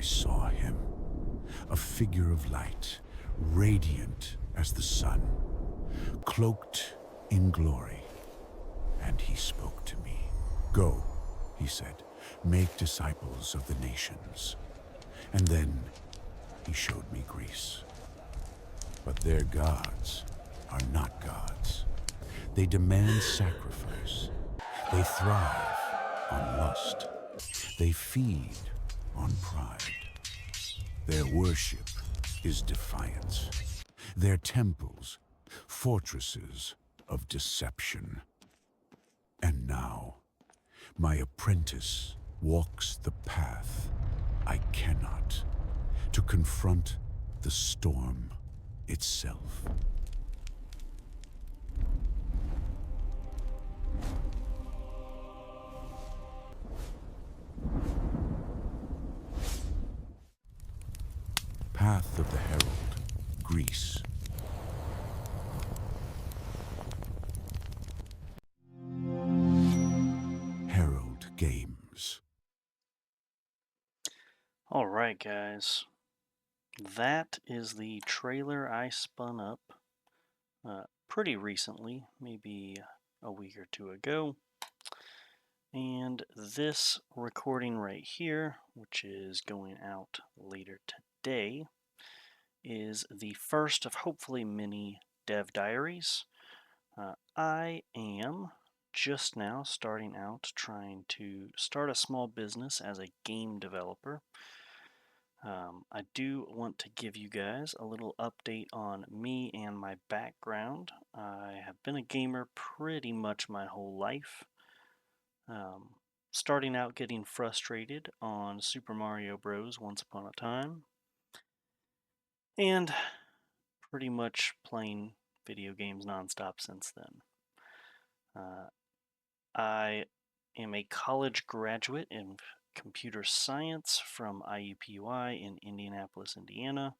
saw him, a figure of light, radiant as the sun, cloaked in glory. And he spoke to me. "Go," he said, "make disciples of the nations." And then he showed me Greece. But their gods are not gods. They demand sacrifice. They thrive on lust. They feed on pride. Their worship is defiance. Their temples, fortresses of deception. And now, my apprentice walks the path I cannot, to confront the storm itself. Path of the Herald, Greece. Herald Games. Alright guys, that is the trailer I spun up pretty recently, maybe a week or two ago. And this recording right here, which is going out later today, is the first of hopefully many dev diaries. I am just now starting out trying to start a small business as a game developer. I do want to give you guys a little update on me and my background. I have been a gamer pretty much my whole life. Starting out getting frustrated on Super Mario Bros. Once upon a time, and pretty much playing video games nonstop since then. I am a college graduate in computer science from IUPUI in Indianapolis, Indiana.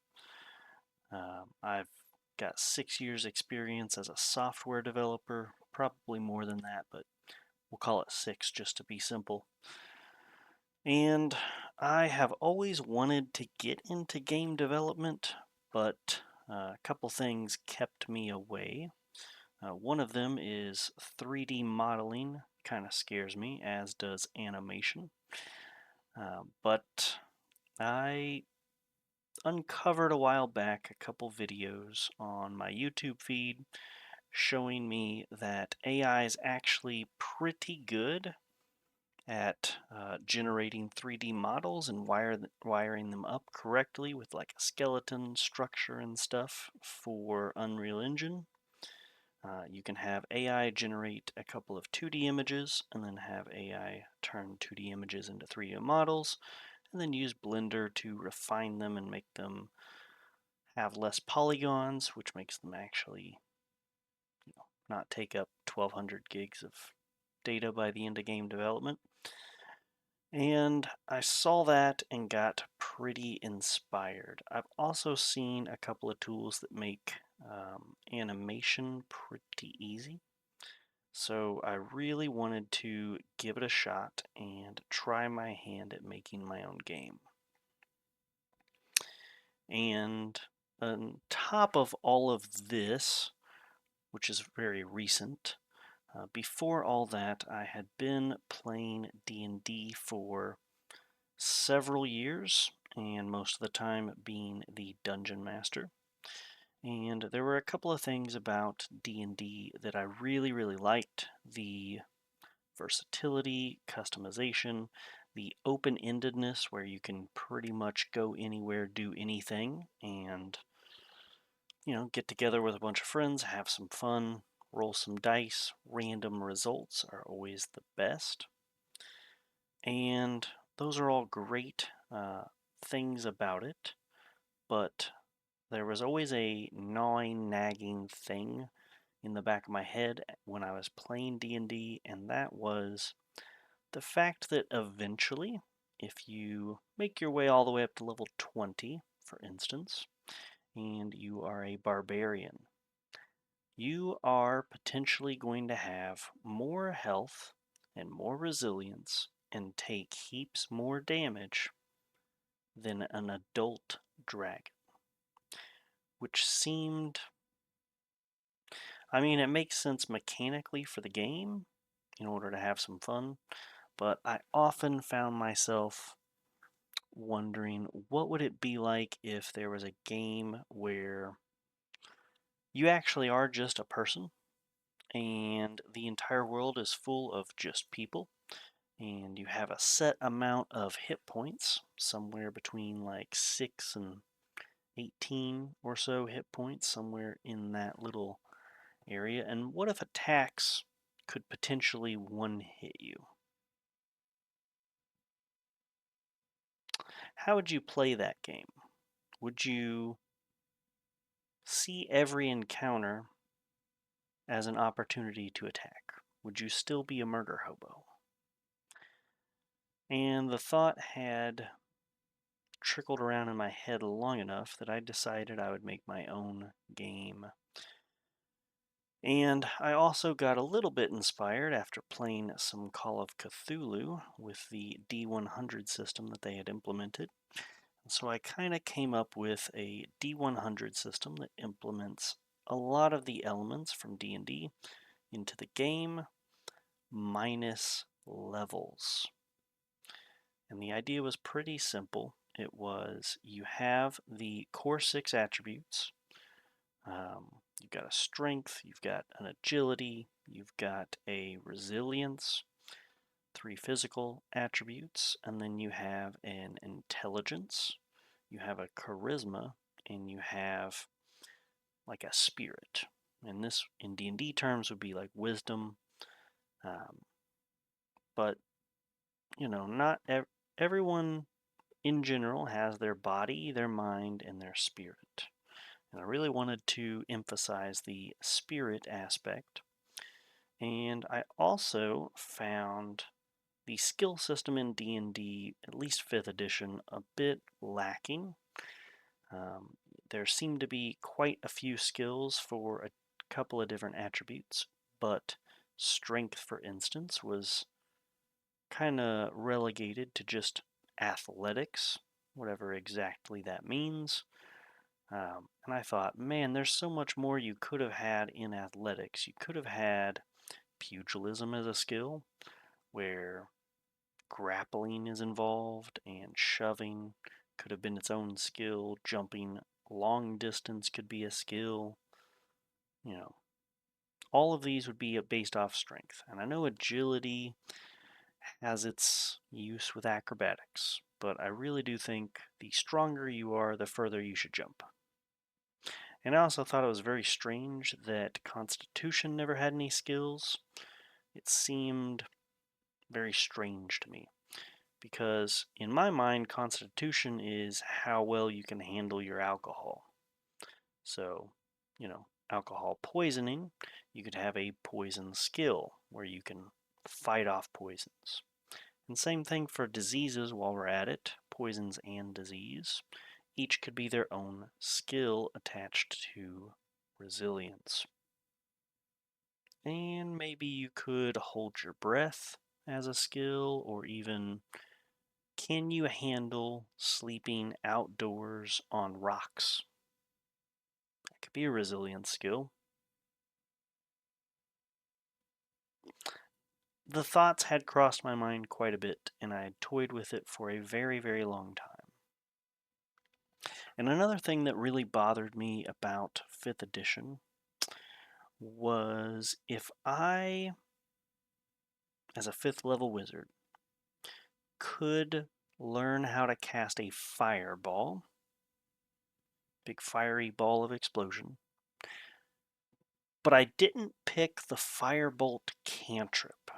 I've got 6 years experience as a software developer, probably more than that, but we'll call it 6 just to be simple. And I have always wanted to get into game development, but a couple things kept me away. One of them is 3D modeling, kind of scares me, as does animation. But I uncovered a while back a couple videos on my YouTube feed showing me that AI is actually pretty good at generating 3D models and wiring them up correctly with like a skeleton structure and stuff for Unreal Engine. You can have AI generate a couple of 2D images and then have AI turn 2D images into 3D models, and then use Blender to refine them and make them have less polygons, which makes them actually not take up 1200 gigs of data by the end of game development. And I saw that and got pretty inspired. I've also seen a couple of tools that make animation pretty easy. So I really wanted to give it a shot and try my hand at making my own game. And on top of all of this, which is very recent, before all that, I had been playing D&D for several years, and most of the time being the dungeon master. And there were a couple of things about D&D that I really, really liked. The versatility, customization, the open-endedness where you can pretty much go anywhere, do anything, and get together with a bunch of friends, have some fun, roll some dice. Random results are always the best. And those are all great things about it, but there was always a gnawing, nagging thing in the back of my head when I was playing D&D, and that was the fact that eventually, if you make your way all the way up to level 20, for instance, and you are a barbarian, you are potentially going to have more health and more resilience and take heaps more damage than an adult dragon, which seemed, I mean, it makes sense mechanically for the game in order to have some fun, but I often found myself wondering what would it be like if there was a game where you actually are just a person and the entire world is full of just people and you have a set amount of hit points, somewhere between like 6 and 18 or so hit points, somewhere in that little area. And what if attacks could potentially one hit you? How would you play that game? Would you see every encounter as an opportunity to attack? Would you still be a murder hobo? And the thought had trickled around in my head long enough that I decided I would make my own game. And I also got a little bit inspired after playing some Call of Cthulhu with the D100 system that they had implemented. So I kind of came up with a D100 system that implements a lot of the elements from D&D into the game minus levels. And the idea was pretty simple. It was you have the core 6 attributes. You've got a strength, you've got an agility, you've got a resilience, 3 physical attributes, and then you have an intelligence, you have a charisma, and you have like a spirit. And this in D&D terms would be like wisdom, um, but not everyone in general has their body, their mind, and their spirit. And I really wanted to emphasize the spirit aspect. And I also found the skill system in D&D, at least 5th edition, a bit lacking. Um, there seemed to be quite a few skills for a couple of different attributes, but strength, for instance, was kind of relegated to just athletics, whatever exactly that means. And I thought, man, there's so much more you could have had in athletics. You could have had pugilism as a skill, where grappling is involved and shoving could have been its own skill. Jumping long distance could be a skill. You know, all of these would be based off strength. And I know agility has its use with acrobatics, but I really do think the stronger you are, the further you should jump. And I also thought it was very strange that Constitution never had any skills. It seemed very strange to me because, in my mind, Constitution is how well you can handle your alcohol. So, alcohol poisoning, you could have a poison skill where you can fight off poisons. And same thing for diseases while we're at it, poisons and disease. Each could be their own skill attached to resilience. And maybe you could hold your breath as a skill, or even can you handle sleeping outdoors on rocks? That could be a resilience skill. The thoughts had crossed my mind quite a bit, and I had toyed with it for a very, very long time. And another thing that really bothered me about 5th edition was if I, as a 5th level wizard, could learn how to cast a fireball, big fiery ball of explosion, but I didn't pick the firebolt cantrip,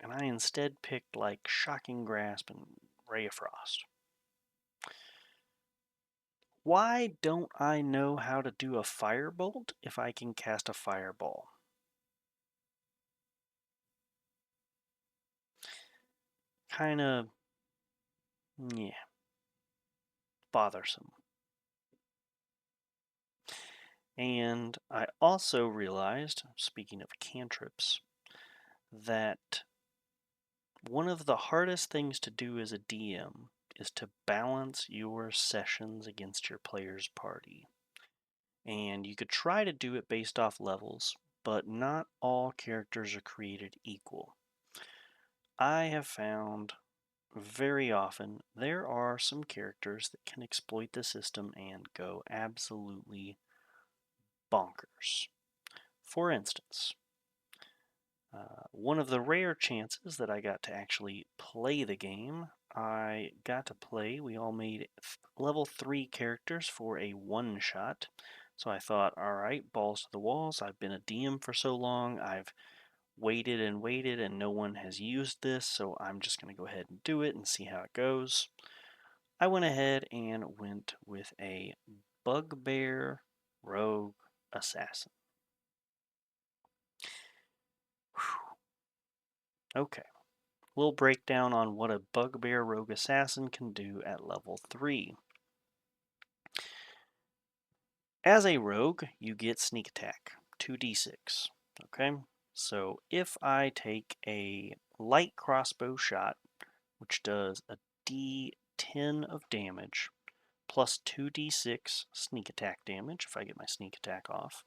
and I instead picked like Shocking Grasp and Ray of Frost. Why don't I know how to do a firebolt if I can cast a fireball? Kind of, yeah, bothersome. And I also realized, speaking of cantrips, that one of the hardest things to do as a DM is to balance your sessions against your player's party. And you could try to do it based off levels, but not all characters are created equal. I have found very often there are some characters that can exploit the system and go absolutely bonkers. For instance, one of the rare chances that I got to actually play the game, we all made level 3 characters for a one-shot. So I thought, alright, balls to the walls, I've been a DM for so long, I've waited and waited and no one has used this, so I'm just going to go ahead and do it and see how it goes. I went ahead and went with a Bugbear Rogue Assassin. Whew. Okay. Little breakdown on what a Bugbear Rogue Assassin can do at level 3. As a rogue, you get sneak attack, 2d6. Okay, so if I take a light crossbow shot, which does a d10 of damage, plus 2d6 sneak attack damage if I get my sneak attack off,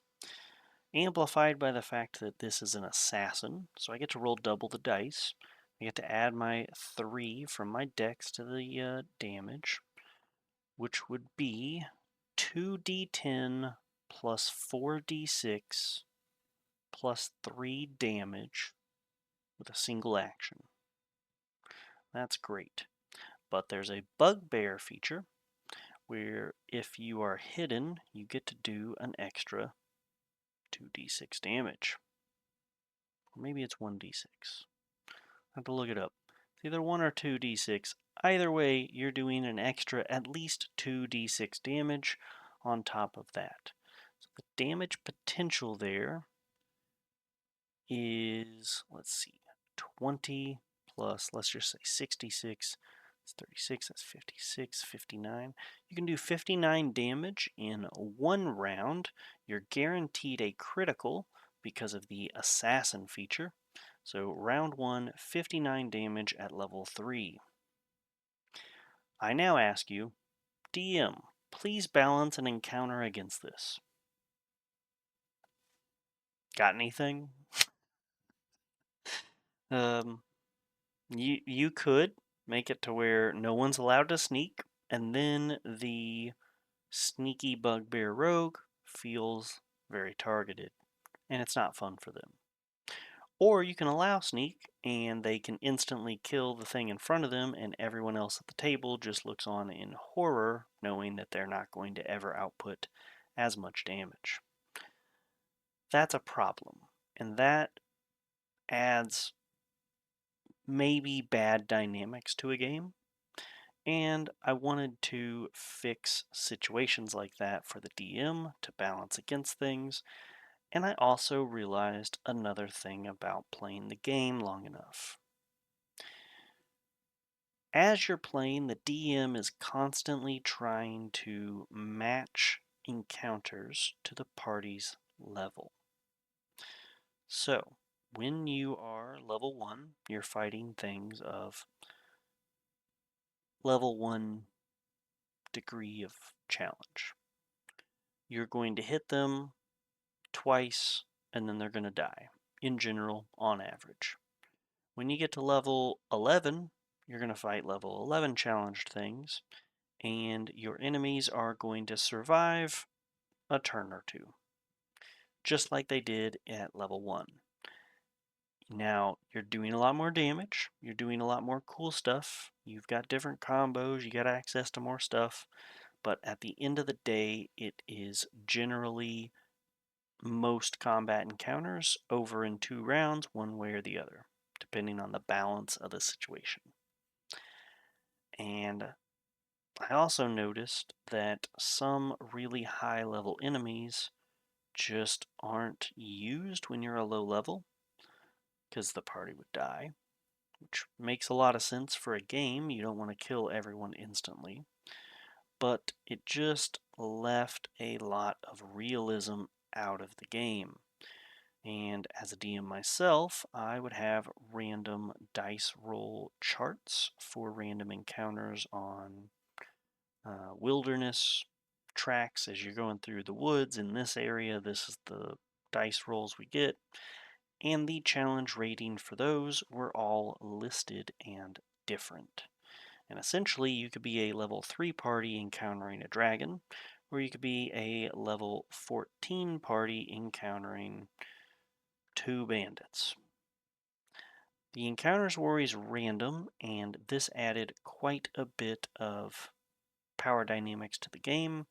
amplified by the fact that this is an assassin, so I get to roll double the dice. I get to add my 3 from my dex to the damage, which would be 2d10 plus 4d6 plus 3 damage with a single action. That's great. But there's a bugbear feature where if you are hidden, you get to do an extra 2d6 damage. Or maybe it's 1d6. I have to look it up. It's either 1 or 2d6. Either way, you're doing an extra at least 2d6 damage on top of that. So the damage potential there is, let's see, 20 plus, let's just say 66. That's 36, that's 56, 59. You can do 59 damage in one round. You're guaranteed a critical because of the assassin feature. So round 1, 59 damage at level 3. I now ask you, DM, please balance an encounter against this. Got anything? You could make it to where no one's allowed to sneak, and then the sneaky bugbear rogue feels very targeted, and it's not fun for them. Or you can allow sneak, and they can instantly kill the thing in front of them, and everyone else at the table just looks on in horror, knowing that they're not going to ever output as much damage. That's a problem, and that adds maybe bad dynamics to a game. And I wanted to fix situations like that for the DM to balance against things. And I also realized another thing about playing the game long enough. As you're playing, the DM is constantly trying to match encounters to the party's level. So, when you are level 1, you're fighting things of level 1 degree of challenge. You're going to hit them twice and then they're going to die, in general, on average. When you get to level 11, you're going to fight level 11 challenged things, and your enemies are going to survive a turn or two, just like they did at level 1. Now, you're doing a lot more damage, you're doing a lot more cool stuff, you've got different combos, you got access to more stuff, but at the end of the day, it is generally most combat encounters over in 2 rounds, one way or the other, depending on the balance of the situation. And I also noticed that some really high level enemies just aren't used when you're a low level, because the party would die, which makes a lot of sense for a game. You don't want to kill everyone instantly. But it just left a lot of realism out of the game. And as a DM myself, I would have random dice roll charts for random encounters on wilderness tracks as you're going through the woods in this area. This is the dice rolls we get. And the challenge rating for those were all listed and different. And essentially, you could be a level 3 party encountering a dragon, or you could be a level 14 party encountering 2 bandits. The encounters were always random, and this added quite a bit of power dynamics to the game,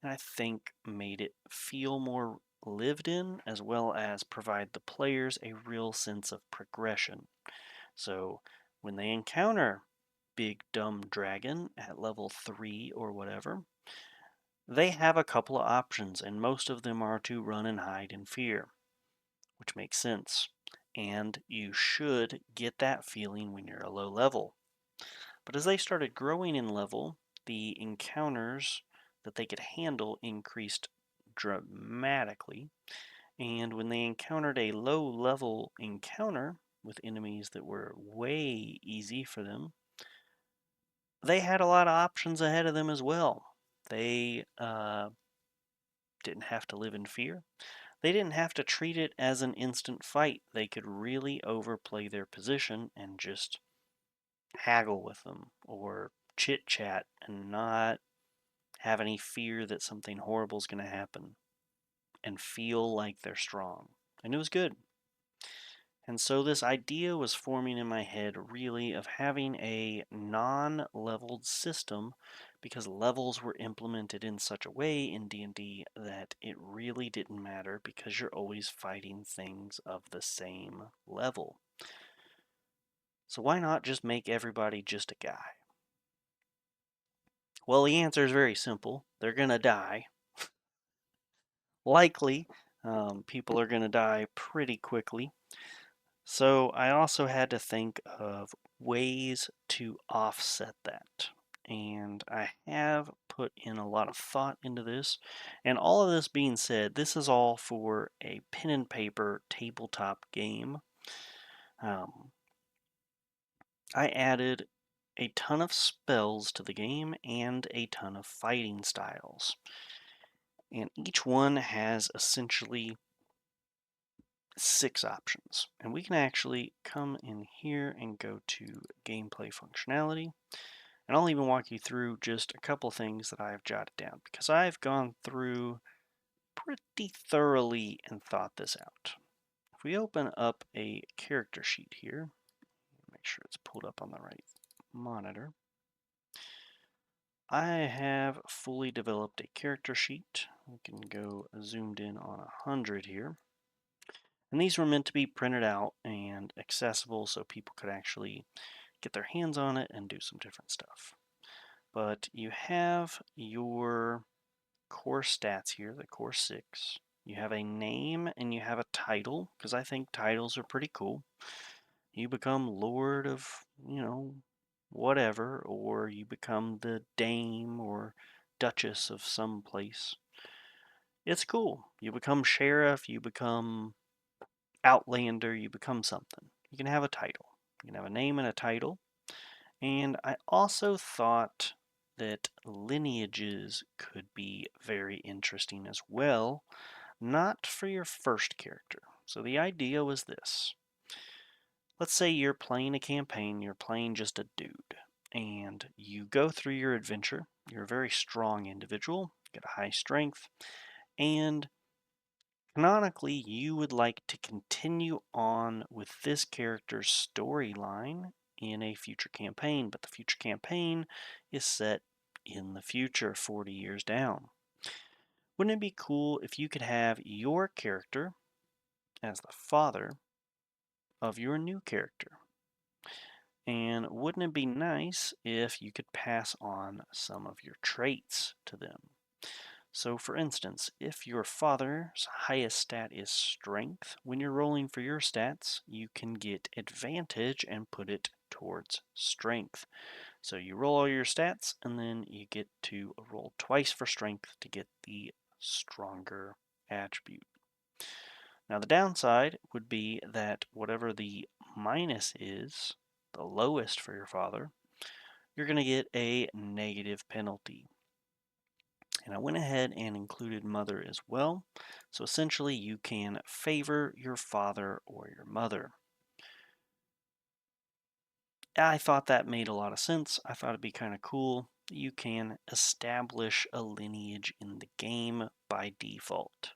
and I think made it feel more lived in, as well as provide the players a real sense of progression. So when they encounter Big Dumb Dragon at level 3 or whatever, they have a couple of options, and most of them are to run and hide in fear, which makes sense. And you should get that feeling when you're a low level. But as they started growing in level, the encounters that they could handle increased dramatically. And when they encountered a low level encounter with enemies that were way easy for them, they had a lot of options ahead of them as well. They didn't have to live in fear. They didn't have to treat it as an instant fight. They could really overplay their position and just haggle with them or chit chat and not have any fear that something horrible is going to happen and feel like they're strong. And it was good. And so this idea was forming in my head really of having a non-leveled system because levels were implemented in such a way in D&D that it really didn't matter because you're always fighting things of the same level. So why not just make everybody just a guy? Well, the answer is very simple. They're going to die. Likely, people are going to die pretty quickly. So I also had to think of ways to offset that. And I have put in a lot of thought into this. And all of this being said, this is all for a pen and paper tabletop game. Um, I added a ton of spells to the game and a ton of fighting styles. And each one has essentially 6 options. And we can actually come in here and go to gameplay functionality. And I'll even walk you through just a couple things that I've jotted down because I've gone through pretty thoroughly and thought this out. If we open up a character sheet here, make sure it's pulled up on the right monitor. I have fully developed a character sheet. We can go zoomed in on 100 here. And these were meant to be printed out and accessible so people could actually get their hands on it and do some different stuff. But you have your core stats here, the core 6. You have a name and you have a title, because I think titles are pretty cool. You become Lord of, whatever, or you become the Dame or Duchess of some place. It's cool. You become Sheriff, you become Outlander, you become something. You can have a title. You can have a name and a title. And I also thought that lineages could be very interesting as well, not for your first character. So the idea was this. Let's say you're playing a campaign, you're playing just a dude, and you go through your adventure. You're a very strong individual, get a high strength, and canonically, you would like to continue on with this character's storyline in a future campaign, but the future campaign is set in the future, 40 years down. Wouldn't it be cool if you could have your character as the father of your new character? And wouldn't it be nice if you could pass on some of your traits to them? So for instance, if your father's highest stat is strength, when you're rolling for your stats, you can get advantage and put it towards strength. So you roll all your stats and then you get to roll twice for strength to get the stronger attribute. Now, the downside would be that whatever the minus is, the lowest for your father, you're going to get a negative penalty. And I went ahead and included mother as well. So essentially, you can favor your father or your mother. I thought that made a lot of sense. I thought it'd be kind of cool. You can establish a lineage in the game by default.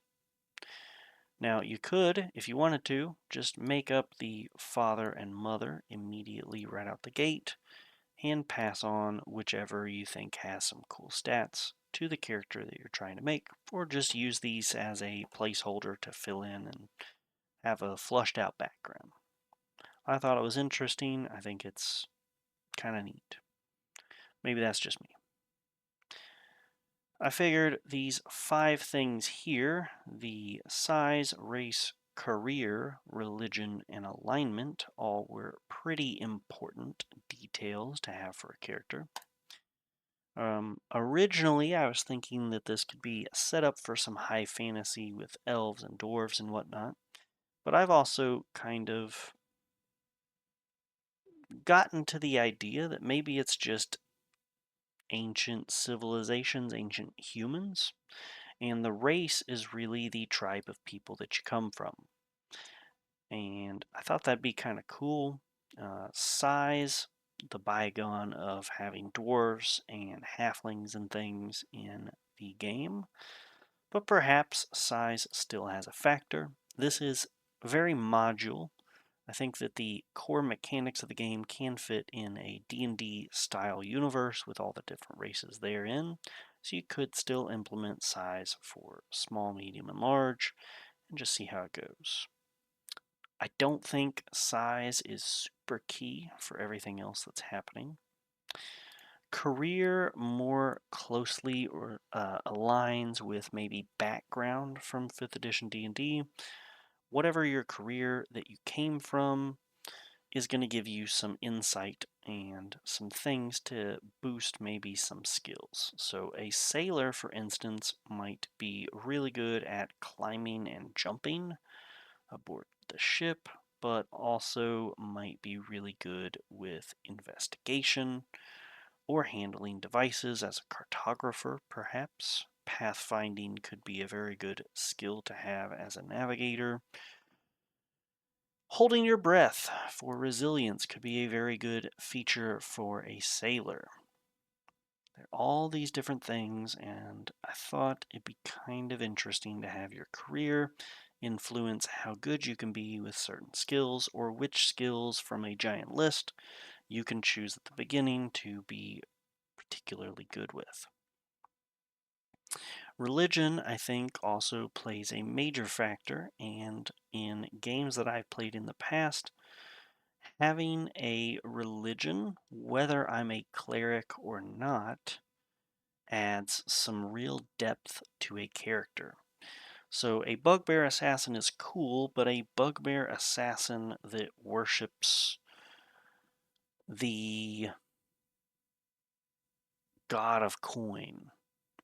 Now, you could, if you wanted to, just make up the father and mother immediately right out the gate and pass on whichever you think has some cool stats to the character that you're trying to make, or just use these as a placeholder to fill in and have a flushed out background. I thought it was interesting. I think it's kind of neat. Maybe that's just me. I figured these 5 things here, the size, race, career, religion, and alignment, all were pretty important details to have for a character. Originally, I was thinking that this could be set up for some high fantasy with elves and dwarves and whatnot, but I've also kind of gotten to the idea that maybe it's just ancient civilizations, ancient humans, and the race is really the tribe of people that you come from. And I thought that'd be kind of cool. Size, the bygone of having dwarves and halflings and things in the game, but perhaps size still has a factor. This is very modular. I think that the core mechanics of the game can fit in a D&D style universe with all the different races therein, so you could still implement size for small, medium, and large, and just see how it goes. I don't think size is super key for everything else that's happening. Career more closely or aligns with maybe background from 5th edition D&D. Whatever your career that you came from is going to give you some insight and some things to boost maybe some skills. So a sailor, for instance, might be really good at climbing and jumping aboard the ship, but also might be really good with investigation or handling devices as a cartographer, perhaps. Pathfinding could be a very good skill to have as a navigator. Holding your breath for resilience could be a very good feature for a sailor. There are all these different things, and I thought it'd be kind of interesting to have your career influence how good you can be with certain skills, or which skills from a giant list you can choose at the beginning to be particularly good with. Religion, I think, also plays a major factor, and in games that I've played in the past, having a religion, whether I'm a cleric or not, adds some real depth to a character. So a bugbear assassin is cool, but a bugbear assassin that worships the god of coin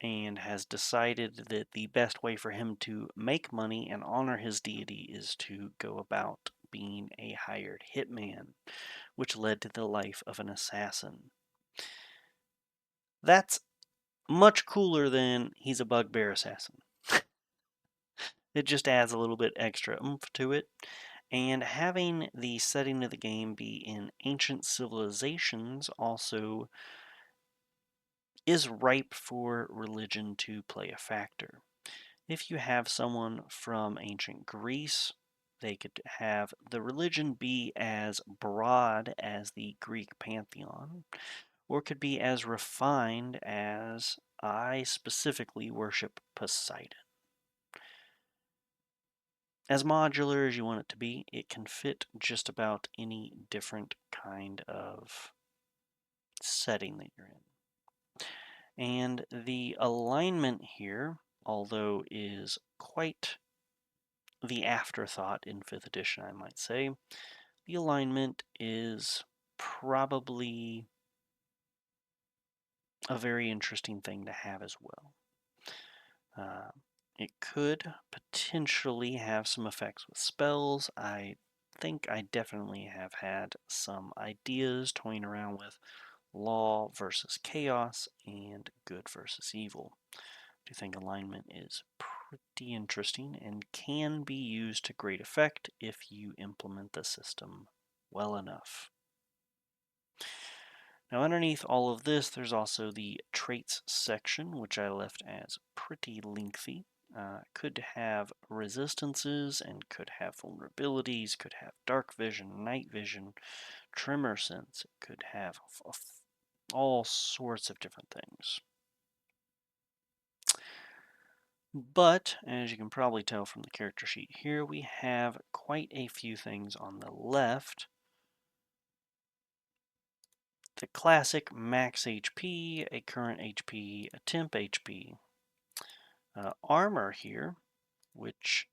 and has decided that the best way for him to make money and honor his deity is to go about being a hired hitman, which led to the life of an assassin. That's much cooler than he's a bugbear assassin. It just adds a little bit extra oomph to it. And having the setting of the game be in ancient civilizations also is ripe for religion to play a factor. If you have someone from ancient Greece, they could have the religion be as broad as the Greek pantheon, or could be as refined as I specifically worship Poseidon. As modular as you want it to be, it can fit just about any different kind of setting that you're in. And the alignment here, although is quite the afterthought in 5th edition, I might say, the alignment is probably a very interesting thing to have as well. It could potentially have some effects with spells. I think I definitely have had some ideas toying around with law versus chaos and good versus evil. I do think alignment is pretty interesting and can be used to great effect if you implement the system well enough. Now underneath all of this, there's also the traits section, which I left as pretty lengthy. Could have resistances and could have vulnerabilities, could have dark vision, night vision, tremor sense, it could have all sorts of different things. But, as you can probably tell from the character sheet here, we have quite a few things on the left. The classic max HP, a current HP, a temp HP. Armor here, which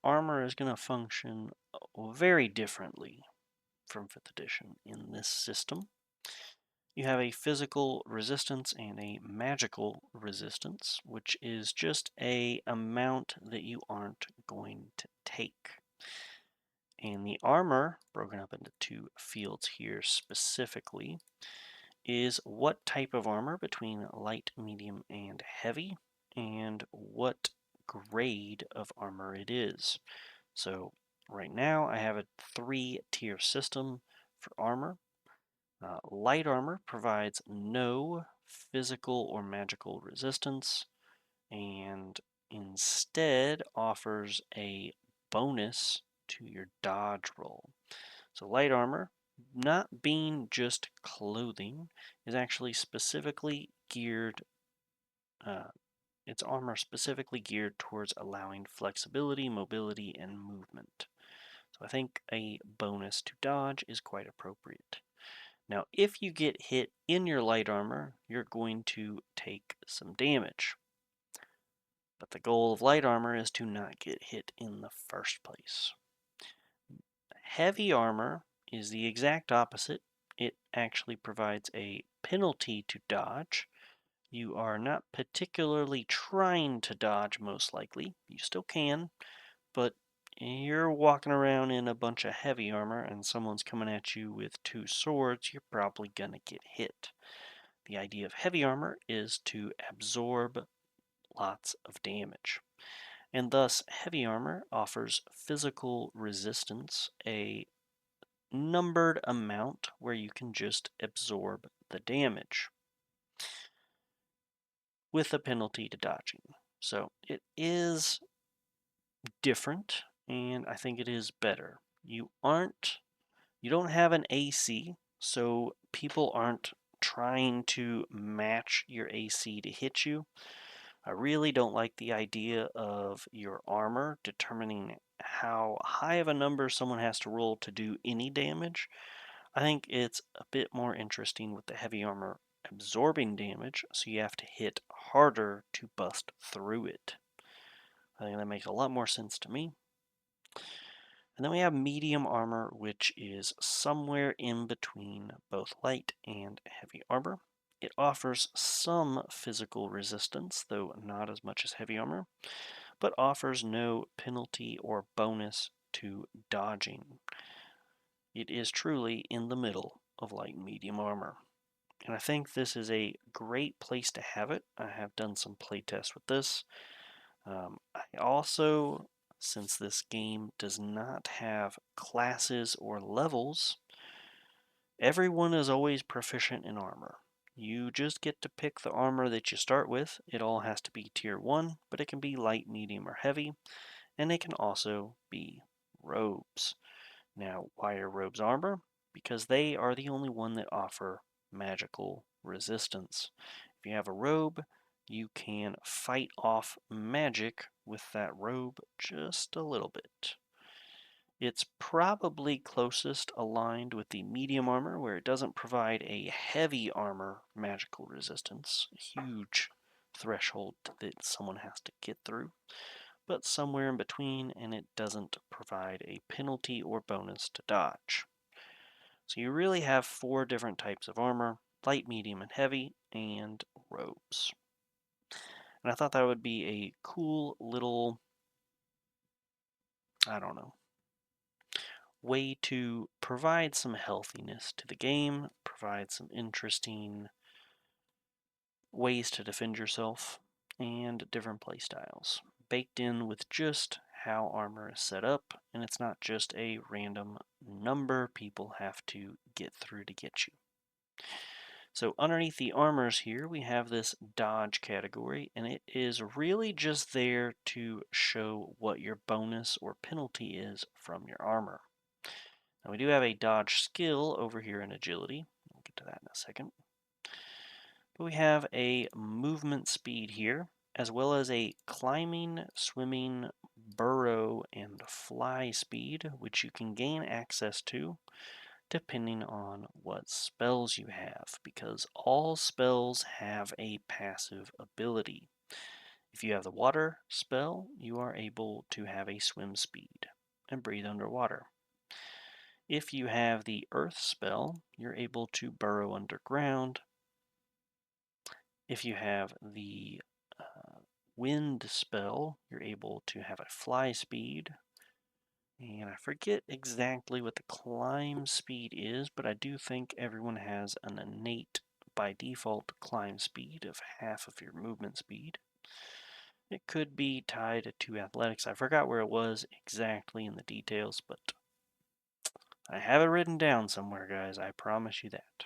armor is going to function very differently from 5th edition in this system. You have a physical resistance and a magical resistance, which is just a amount that you aren't going to take. And the armor, broken up into two fields here specifically, is what type of armor between light, medium, and heavy, and what grade of armor it is. So right now I have a 3-tier system for armor. Light armor provides no physical or magical resistance and instead offers a bonus to your dodge roll. So light armor, not being just clothing, is actually specifically geared, its armor specifically geared towards allowing flexibility, mobility, and movement. So I think a bonus to dodge is quite appropriate. Now, if you get hit in your light armor, you're going to take some damage. But the goal of light armor is to not get hit in the first place. Heavy armor is the exact opposite. It actually provides a penalty to dodge. You are not particularly trying to dodge, most likely. You still can, but you're walking around in a bunch of heavy armor and someone's coming at you with 2 swords, you're probably going to get hit. The idea of heavy armor is to absorb lots of damage. And thus, heavy armor offers physical resistance, a numbered amount where you can just absorb the damage with a penalty to dodging. So it is different, and I think it is better. You don't have an AC, so people aren't trying to match your AC to hit you. I really don't like the idea of your armor determining how high of a number someone has to roll to do any damage. I think it's a bit more interesting with the heavy armor absorbing damage, so you have to hit harder to bust through it. I think that makes a lot more sense to me. And then we have medium armor, which is somewhere in between both light and heavy armor. It offers some physical resistance, though not as much as heavy armor, but offers no penalty or bonus to dodging. It is truly in the middle of light and medium armor. And I think this is a great place to have it. I have done some playtests with this. I also, since this game does not have classes or levels, everyone is always proficient in armor. You just get to pick the armor that you start with. It all has to be tier 1, but it can be light, medium, or heavy, and it can also be robes. Now, why are robes armor? Because they are the only one that offer magical resistance. If you have a robe, you can fight off magic with that robe just a little bit. It's probably closest aligned with the medium armor, where it doesn't provide a heavy armor magical resistance, a huge threshold that someone has to get through, but somewhere in between, and it doesn't provide a penalty or bonus to dodge. So you really have 4 different types of armor: light, medium, and heavy, and robes. And I thought that would be a cool little, I don't know, way to provide some healthiness to the game, provide some interesting ways to defend yourself, and different playstyles baked in with just how armor is set up, and it's not just a random number people have to get through to get you. So underneath the armors here, we have this dodge category, and it is really just there to show what your bonus or penalty is from your armor. Now we do have a dodge skill over here in agility. We'll get to that in a second. But we have a movement speed here, as well as a climbing, swimming, burrow, and fly speed, which you can gain access to depending on what spells you have, because all spells have a passive ability. If you have the water spell, you are able to have a swim speed and breathe underwater. If you have the earth spell, you're able to burrow underground. If you have the wind spell, you're able to have a fly speed. And I forget exactly what the climb speed is, but I do think everyone has an innate, by default, climb speed of half of your movement speed. It could be tied to athletics. I forgot where it was exactly in the details, but I have it written down somewhere, guys. I promise you that.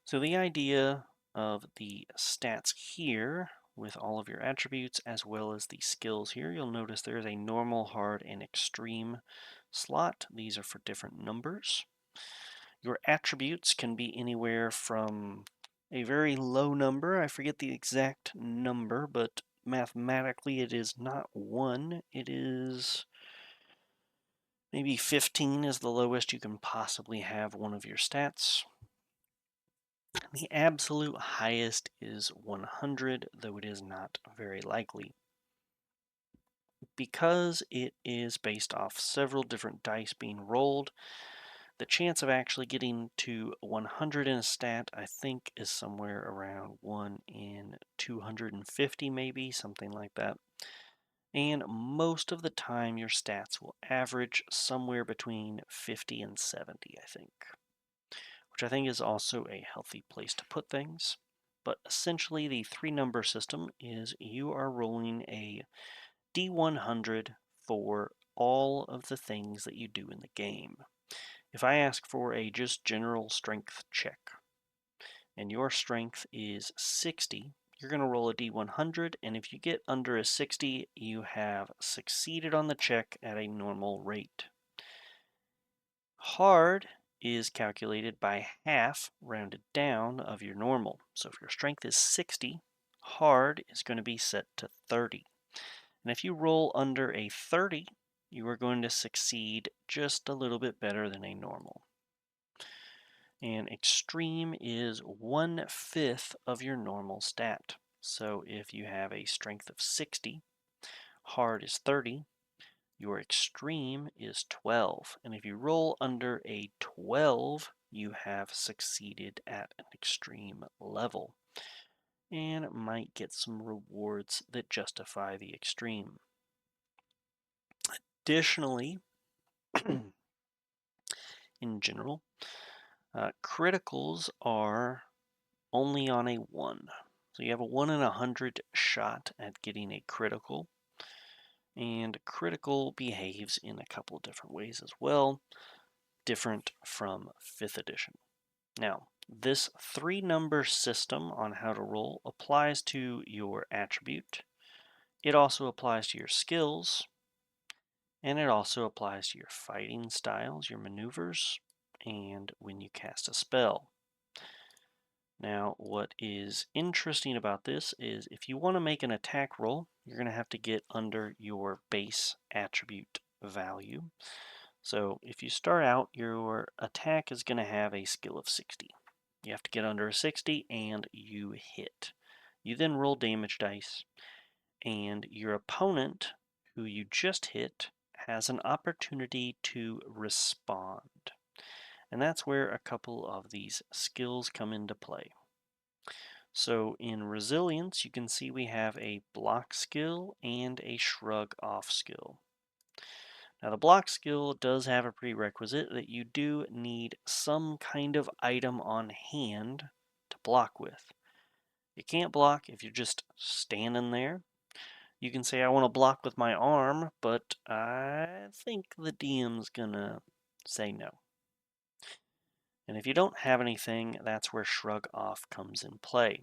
So the idea of the stats here with all of your attributes as well as the skills here, you'll notice there's a normal, hard, and extreme slot. These are for different numbers. Your attributes can be anywhere from a very low number, I forget the exact number, but mathematically it is not 1, it is maybe 15 is the lowest you can possibly have one of your stats. The absolute highest is 100, though it is not very likely. Because it is based off several different dice being rolled, the chance of actually getting to 100 in a stat, I think, is somewhere around 1 in 250 maybe, something like that. And most of the time your stats will average somewhere between 50 and 70, I think, which I think is also a healthy place to put things. But essentially the 3-number system is you are rolling a D100 for all of the things that you do in the game. If I ask for a just general strength check, and your strength is 60, you're going to roll a D100, and if you get under a 60, you have succeeded on the check at a normal rate. Hard is calculated by half, rounded down, of your normal. So if your strength is 60, hard is going to be set to 30. And if you roll under a 30, you are going to succeed just a little bit better than a normal. And extreme is 1/5 of your normal stat. So if you have a strength of 60, hard is 30, your extreme is 12. And if you roll under a 12, you have succeeded at an extreme level and might get some rewards that justify the extreme. Additionally, in general, criticals are only on a 1. So you have a 1 in 100 shot at getting a critical. And critical behaves in a couple different ways as well, different from 5th edition. Now, this 3-number system on how to roll applies to your attribute. It also applies to your skills, and it also applies to your fighting styles, your maneuvers, and when you cast a spell. Now, what is interesting about this is if you want to make an attack roll, you're going to have to get under your base attribute value. So if you start out, your attack is going to have a skill of 60. You have to get under a 60 and you hit. You then roll damage dice, and your opponent, who you just hit, has an opportunity to respond. And that's where a couple of these skills come into play. So in resilience, you can see we have a block skill and a shrug off skill. Now the block skill does have a prerequisite that you do need some kind of item on hand to block with. You can't block if you're just standing there. You can say I want to block with my arm, but I think the DM's gonna say no. And if you don't have anything, that's where shrug off comes in play.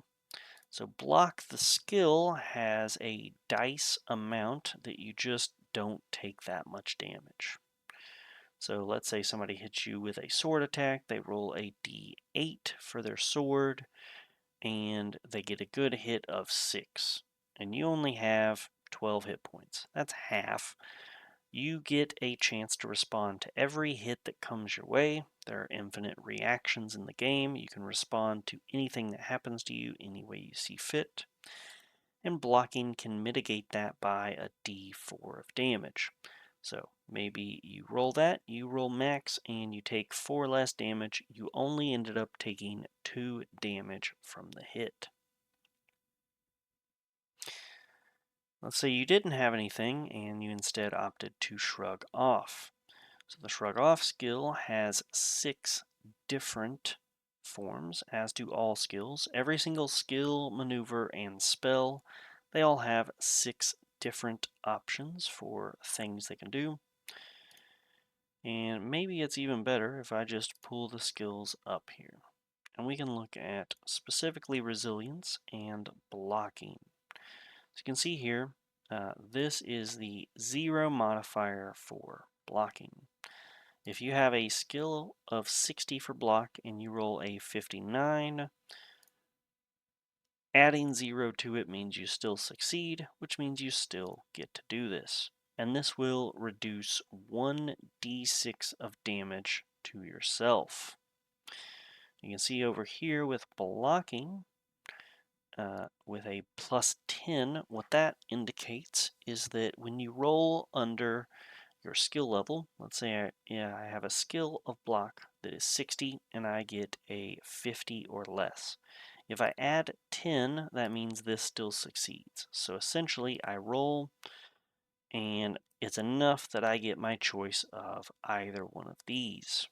So block the skill has a dice amount that you just don't take that much damage. So let's say somebody hits you with a sword attack, they roll a d8 for their sword, and they get a good hit of 6. And you only have 12 hit points. That's half. You get a chance to respond to every hit that comes your way. There are infinite reactions in the game. You can respond to anything that happens to you any way you see fit. And blocking can mitigate that by a d4 of damage. So maybe you roll that, you roll max, and you take 4 less damage. You only ended up taking 2 damage from the hit. Let's say you didn't have anything and you instead opted to shrug off. So the shrug off skill has 6 different forms, as do all skills. Every single skill, maneuver, and spell, they all have 6 different options for things they can do. And maybe it's even better if I just pull the skills up here. And we can look at specifically resilience and blocking. So you can see here, this is the 0 modifier for blocking. If you have a skill of 60 for block and you roll a 59, adding 0 to it means you still succeed, which means you still get to do this. And this will reduce 1d6 of damage to yourself. You can see over here with blocking, with a plus 10, what that indicates is that when you roll under your skill level, let's say I have a skill of block that is 60 and I get a 50 or less. If I add 10, that means this still succeeds. So essentially I roll and it's enough that I get my choice of either one of these.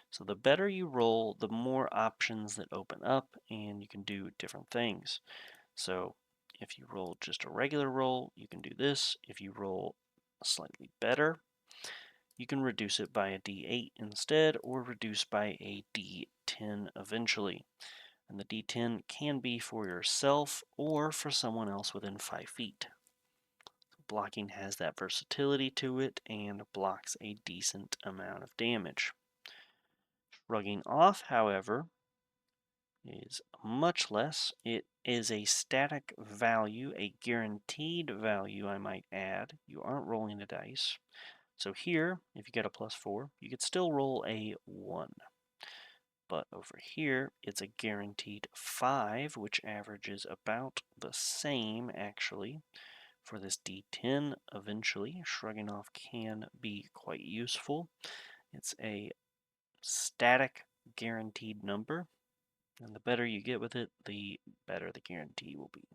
So the better you roll, the more options that open up and you can do different things. So if you roll just a regular roll, you can do this. If you roll slightly better, you can reduce it by a d8 instead, or reduce by a d10 eventually. And the d10 can be for yourself or for someone else within 5 feet. Blocking has that versatility to it and blocks a decent amount of damage. Shrugging off, however, is much less. It is a static value, a guaranteed value, I might add. You aren't rolling a dice. So here, if you get a plus 4, you could still roll a 1. But over here, it's a guaranteed 5, which averages about the same, actually, for this d10 eventually. Shrugging off can be quite useful. It's a static guaranteed number, and the better you get with it, the better the guarantee will be.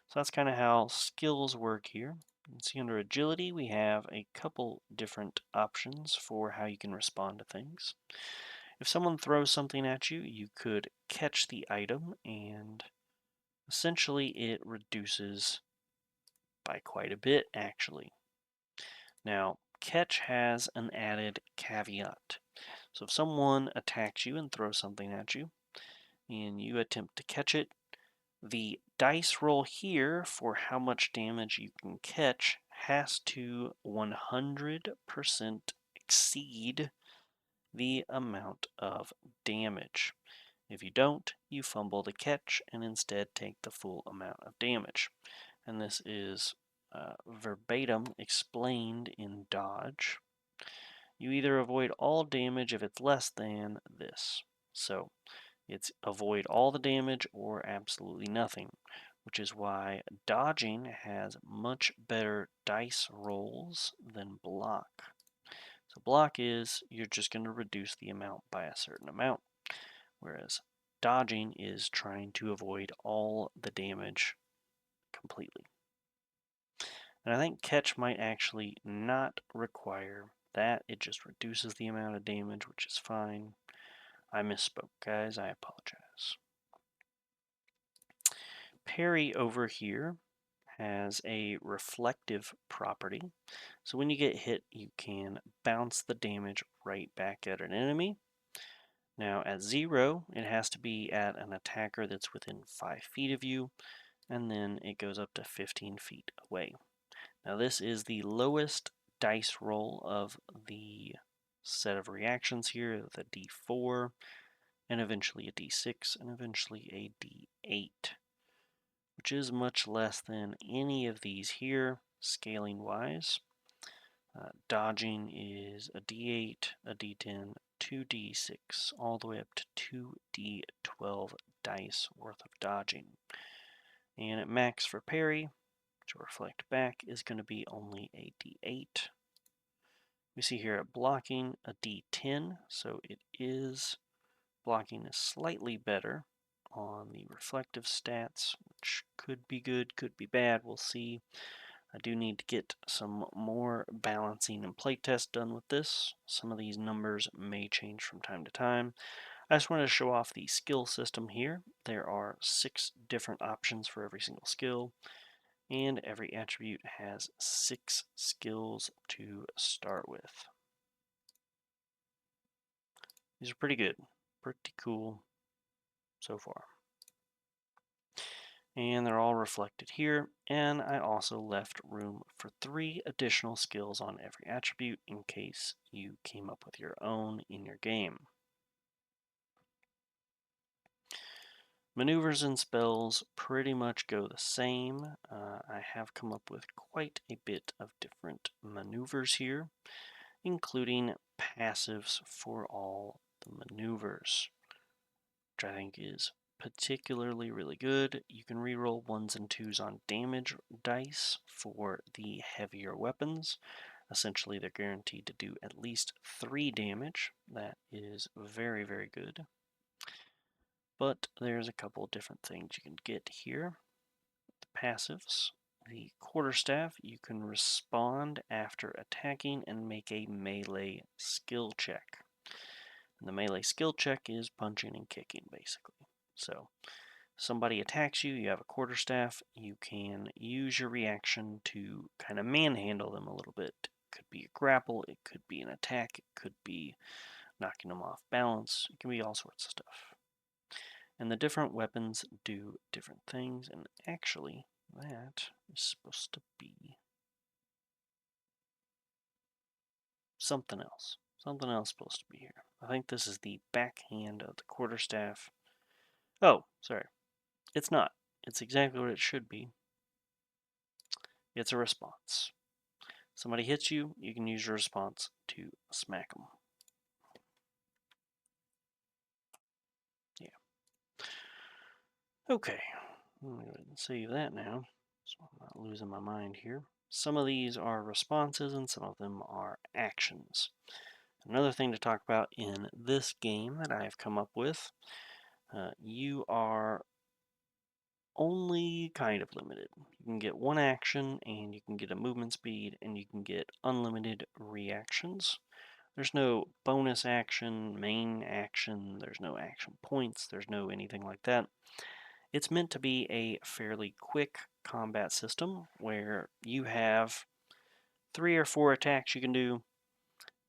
So that's kind of how skills work here. You can see under agility we have a couple different options for how you can respond to things. If someone throws something at you, you could catch the item and essentially it reduces by quite a bit actually. Now catch has an added caveat. So if someone attacks you and throws something at you and you attempt to catch it, the dice roll here for how much damage you can catch has to 100% exceed the amount of damage. If you don't, you fumble the catch and instead take the full amount of damage. And this is verbatim explained in dodge. You either avoid all damage if it's less than this. So it's avoid all the damage or absolutely nothing, which is why dodging has much better dice rolls than block. So block is you're just going to reduce the amount by a certain amount, whereas dodging is trying to avoid all the damage completely. And I think catch might actually not require that. It just reduces the amount of damage, which is fine. I misspoke, guys. I apologize. Parry over here has a reflective property. So when you get hit, you can bounce the damage right back at an enemy. Now at 0, it has to be at an attacker that's within 5 feet of you, and then it goes up to 15 feet away. Now this is the lowest dice roll of the set of reactions here, the D4, and eventually a D6, and eventually a D8, which is much less than any of these here, scaling wise. Dodging is a D8, a D10, 2D6, all the way up to 2D12 dice worth of dodging. And at max for parry, to reflect back, is going to be only a D8. We see here at blocking a D10, so it is blocking is slightly better on the reflective stats, which could be good, could be bad, we'll see. I do need to get some more balancing and playtest done with this. Some of these numbers may change from time to time. I just wanted to show off the skill system here. There are 6 different options for every single skill, and every attribute has 6 skills to start with. These are pretty good, pretty cool so far. And they're all reflected here, and I also left room for 3 additional skills on every attribute in case you came up with your own in your game. Maneuvers and spells pretty much go the same. I have come up with quite a bit of different maneuvers here, including passives for all the maneuvers, which I think is particularly really good. You can reroll 1s and 2s on damage dice for the heavier weapons. Essentially, they're guaranteed to do at least 3 damage. That is very, very good. But there's a couple different things you can get here. The passives. The quarterstaff, you can respond after attacking and make a melee skill check. And the melee skill check is punching and kicking, basically. So, somebody attacks you, you have a quarterstaff, you can use your reaction to kind of manhandle them a little bit. It could be a grapple, it could be an attack, it could be knocking them off balance, it can be all sorts of stuff. And the different weapons do different things, and actually, that is supposed to be something else. Something else supposed to be here. I think this is the backhand of the quarterstaff. Oh, sorry. It's not. It's exactly what it should be. It's a response. Somebody hits you, you can use your response to smack them. Yeah. Okay. I'm going to go ahead and save that now, so I'm not losing my mind here. Some of these are responses and some of them are actions. Another thing to talk about in this game that I have come up with, you are only kind of limited. You can get 1 action and you can get a movement speed and you can get unlimited reactions. There's no bonus action, main action, there's no action points, there's no anything like that. It's meant to be a fairly quick combat system where you have 3 or 4 attacks you can do,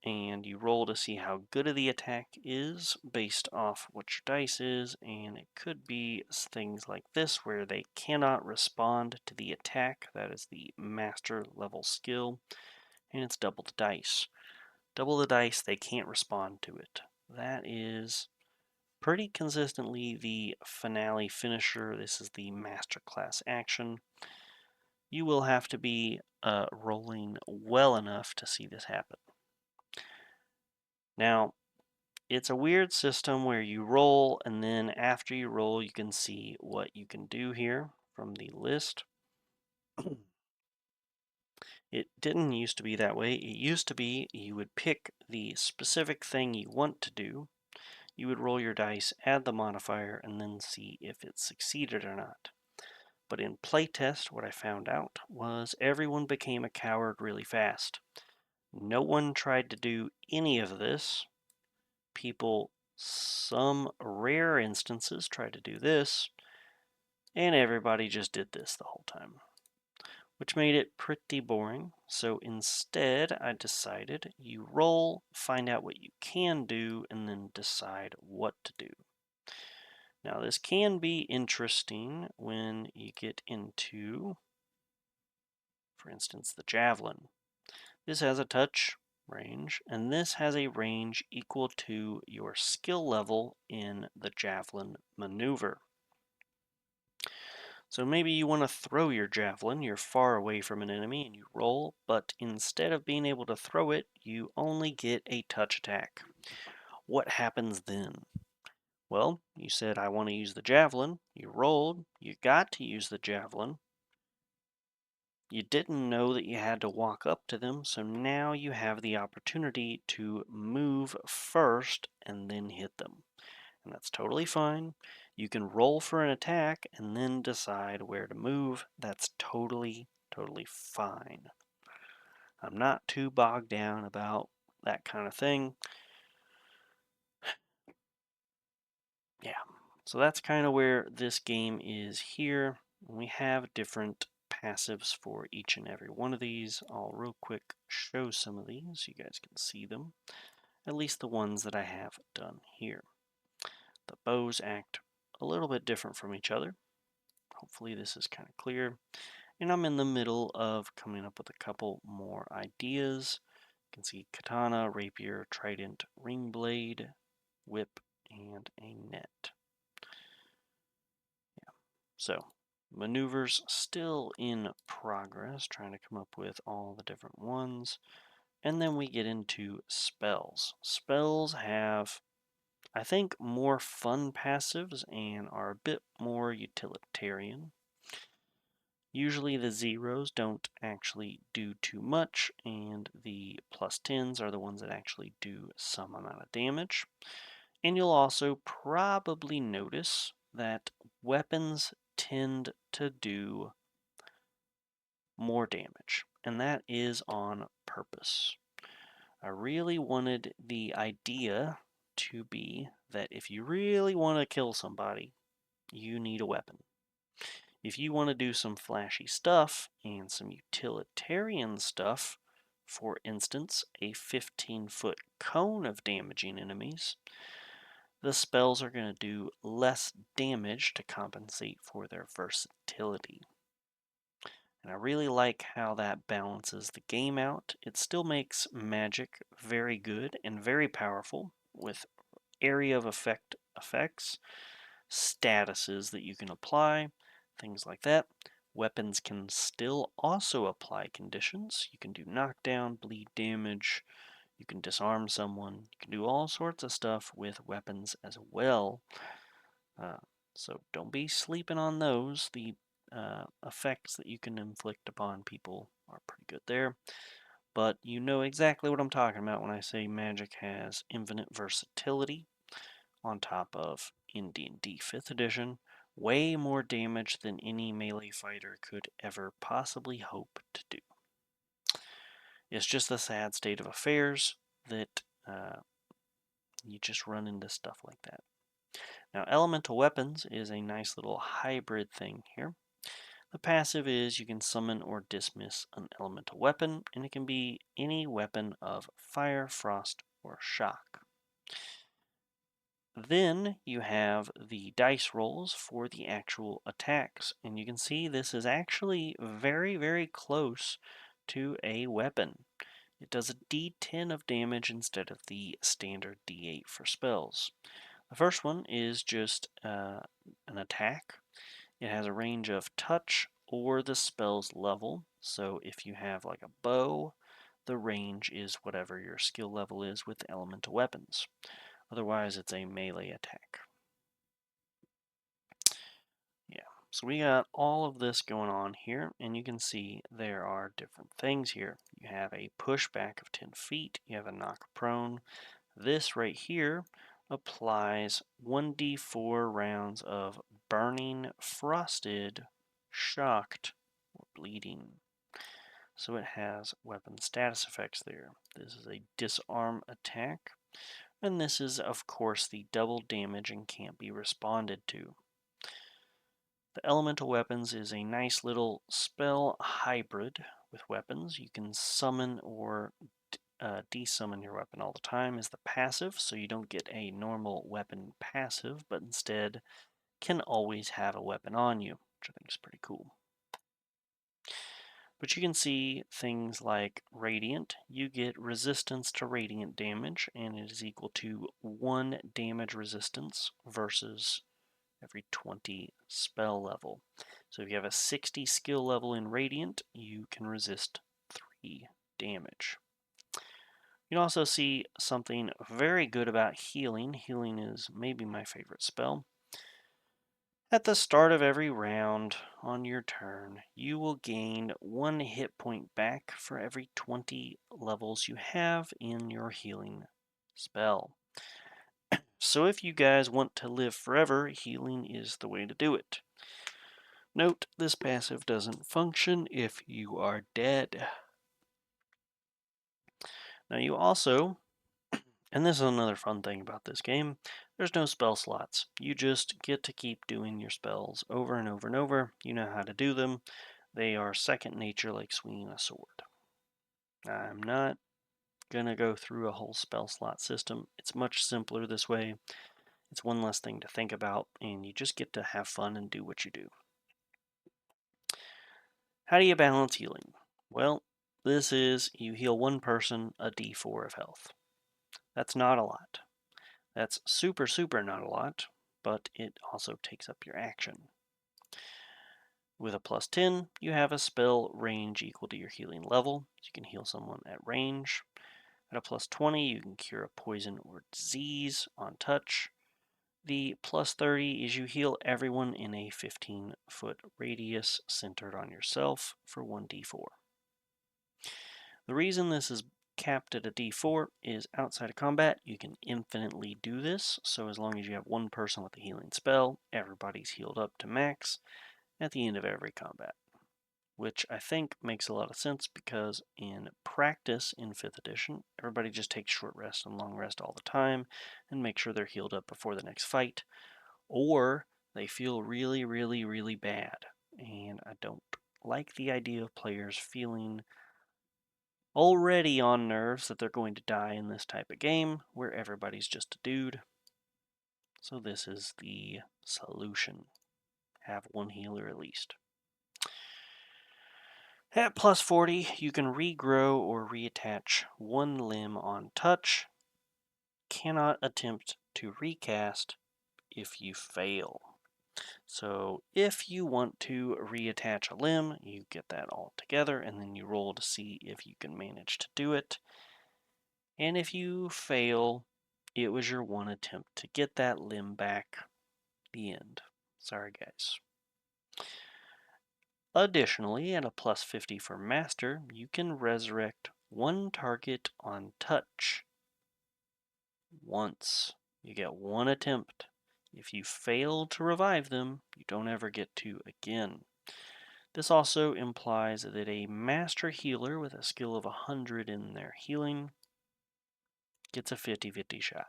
and you roll to see how good of the attack is based off what your dice is, and it could be things like this where they cannot respond to the attack. That is the master level skill, and it's double the dice. Double the dice, they can't respond to it. That is pretty consistently the finale finisher. This is the masterclass action. You will have to be rolling well enough to see this happen. Now, it's a weird system where you roll, and then after you roll, you can see what you can do here from the list. It didn't used to be that way. It used to be you would pick the specific thing you want to do. You would roll your dice, add the modifier, and then see if it succeeded or not. But in playtest, what I found out was everyone became a coward really fast. No one tried to do any of this. People, some rare instances, tried to do this, and everybody just did this the whole time, which made it pretty boring. So instead, I decided you roll, find out what you can do, and then decide what to do. Now, this can be interesting when you get into, for instance, the javelin. This has a touch range, and this has a range equal to your skill level in the javelin maneuver. So maybe you want to throw your javelin, you're far away from an enemy, and you roll, but instead of being able to throw it, you only get a touch attack. What happens then? Well, you said, I want to use the javelin. You rolled, you got to use the javelin. You didn't know that you had to walk up to them, so now you have the opportunity to move first and then hit them. And that's totally fine. You can roll for an attack and then decide where to move. That's totally fine. I'm not too bogged down about that kind of thing. Yeah, so that's kind of where this game is here. We have different passives for each and every one of these. I'll real quick show some of these so you guys can see them, at least the ones that I have done here. The bows act a little bit different from each other. Hopefully this is kind of clear. And I'm in the middle of coming up with a couple more ideas. You can see katana, rapier, trident, ring blade, whip, and a net. So, maneuvers still in progress, trying to come up with all the different ones. And then we get into spells. Spells have, I think, more fun passives and are a bit more utilitarian. Usually the zeros don't actually do too much, and the plus 10s are the ones that actually do some amount of damage. And you'll also probably notice that weapons tend to do more damage, and that is on purpose. I really wanted the idea to be that if you really want to kill somebody, you need a weapon. If you want to do some flashy stuff and some utilitarian stuff, for instance, a 15-foot cone of damaging enemies, the spells are going to do less damage to compensate for their versatility. And I really like how that balances the game out. It still makes magic very good and very powerful with area of effect effects, statuses that you can apply, things like that. Weapons can still also apply conditions. You can do knockdown, bleed damage, you can disarm someone, you can do all sorts of stuff with weapons as well. So don't be sleeping on those. The effects that you can inflict upon people are pretty good there. But you know exactly what I'm talking about when I say magic has infinite versatility on top of, in D&D 5th edition, way more damage than any melee fighter could ever possibly hope to do. It's just the sad state of affairs that you just run into stuff like that. Now, elemental weapons is a nice little hybrid thing here. The passive is you can summon or dismiss an elemental weapon, and it can be any weapon of fire, frost, or shock. Then you have the dice rolls for the actual attacks, and you can see this is actually very close to a weapon. It does a d10 of damage instead of the standard d8 for spells. The first one is just an attack. It has a range of touch or the spell's level. So if you have like a bow, the range is whatever your skill level is with elemental weapons. Otherwise, it's a melee attack. Yeah, so we got all of this going on here, and you can see there are different things here. You have a pushback of 10 feet, you have a knock prone. This right here applies 1d4 rounds of burning, frosted, shocked, or bleeding. So it has weapon status effects there. This is a disarm attack, and this is, of course, the double damage and can't be responded to. The elemental weapons is a nice little spell hybrid with weapons. You can summon or desummon your weapon all the time as the passive, so you don't get a normal weapon passive, but instead can always have a weapon on you, which I think is pretty cool. But you can see things like Radiant. You get resistance to radiant damage, and it is equal to 1 damage resistance versus every 20 spell level. So if you have a 60 skill level in Radiant, you can resist 3 damage. You can also see something very good about healing. Healing is maybe my favorite spell. At the start of every round on your turn, you will gain 1 hit point back for every 20 levels you have in your healing spell. So if you guys want to live forever, healing is the way to do it. Note, this passive doesn't function if you are dead. Now you also, and this is another fun thing about this game, there's no spell slots. You just get to keep doing your spells over and over and over. You know how to do them. They are second nature like swinging a sword. I'm not going to go through a whole spell slot system. It's much simpler this way. It's one less thing to think about, and you just get to have fun and do what you do. How do you balance healing? Well, this is you heal one person a d4 of health. That's not a lot. That's super, super not a lot, but it also takes up your action. With a plus 10, you have a spell range equal to your healing level. So you can heal someone at range. At a plus 20, you can cure a poison or disease on touch. The plus 30 is you heal everyone in a 15-foot radius centered on yourself for 1d4. The reason this is capped at a d4 is outside of combat, you can infinitely do this. So as long as you have one person with a healing spell, everybody's healed up to max at the end of every combat. Which I think makes a lot of sense because in practice in 5th edition, everybody just takes short rest and long rest all the time and make sure they're healed up before the next fight, or they feel really, really, really bad. And I don't like the idea of players feeling already on nerves that they're going to die in this type of game where everybody's just a dude. So this is the solution. Have one healer at least. At plus 40, you can regrow or reattach one limb on touch. Cannot attempt to recast if you fail. So if you want to reattach a limb, you get that all together and then you roll to see if you can manage to do it. And if you fail, it was your one attempt to get that limb back. The end. Sorry, guys. Additionally, at a plus 50 for Master, you can resurrect one target on touch once. You get one attempt. If you fail to revive them, you don't ever get to again. This also implies that a Master Healer with a skill of 100 in their healing gets a 50-50 shot.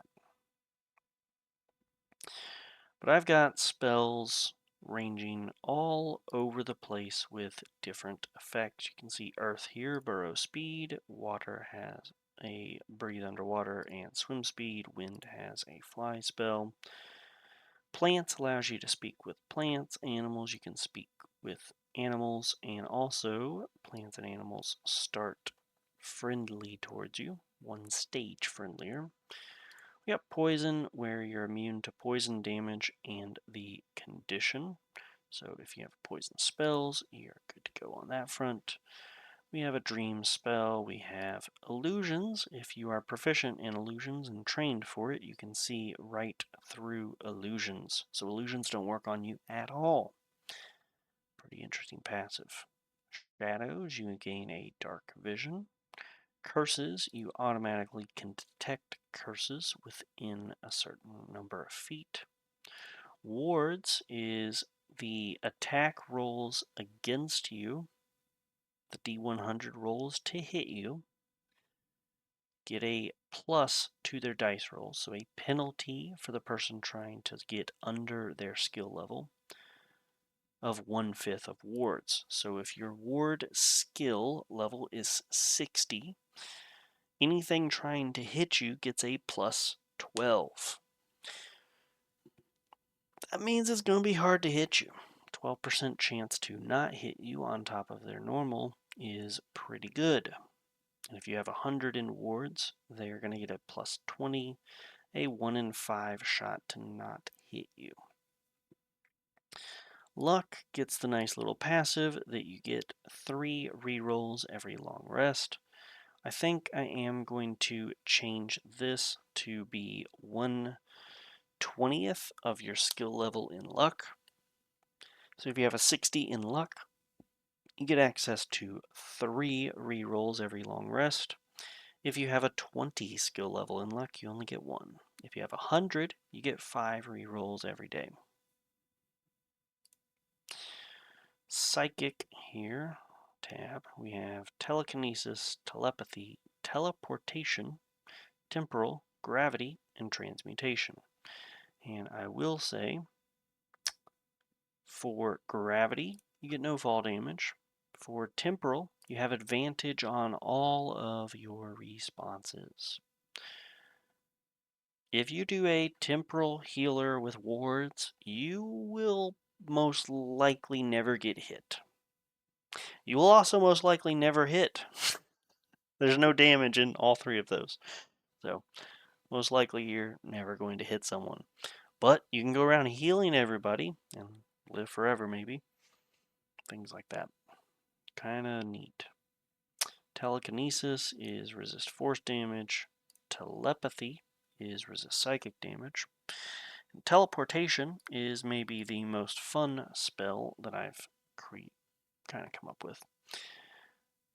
But I've got spells ranging all over the place with different effects. You can see Earth here, burrow speed. Water has a breathe underwater and swim speed. Wind has a fly spell. Plants allows you to speak with plants. Animals, you can speak with animals. And also, plants and animals start friendly towards you. One stage friendlier. We got poison, where you're immune to poison damage and the condition. So if you have poison spells, you're good to go on that front. We have a dream spell. We have illusions. If you are proficient in illusions and trained for it, you can see right through illusions. So illusions don't work on you at all. Pretty interesting passive. Shadows, you gain a dark vision. Curses, you automatically can detect curses within a certain number of feet. Wards is the attack rolls against you, the D100 rolls to hit you, get a plus to their dice rolls, so a penalty for the person trying to get under their skill level of 1/5 of wards. So if your ward skill level is 60, anything trying to hit you gets a plus 12. That means it's going to be hard to hit you. 12% chance to not hit you on top of their normal is pretty good. And if you have 100 in wards, they're going to get a plus 20, a 1 in 5 shot to not hit you. Luck gets the nice little passive that you get 3 rerolls every long rest. I think I am going to change this to be 1/20th of your skill level in luck. So if you have a 60 in luck, you get access to 3 rerolls every long rest. If you have a 20 skill level in luck, you only get 1. If you have 100, you get 5 rerolls every day. Psychic here, tab, we have telekinesis, telepathy, teleportation, temporal, gravity, and transmutation. And I will say, for gravity, you get no fall damage. For temporal, you have advantage on all of your responses. If you do a temporal healer with wards, you will most likely never get hit. You will also most likely never hit. There's no damage in all 3 of those. So, most likely you're never going to hit someone. But you can go around healing everybody and live forever, maybe. Things like that. Kinda neat. Telekinesis is resist force damage. Telepathy is resist psychic damage. And teleportation is maybe the most fun spell that I've kind of come up with.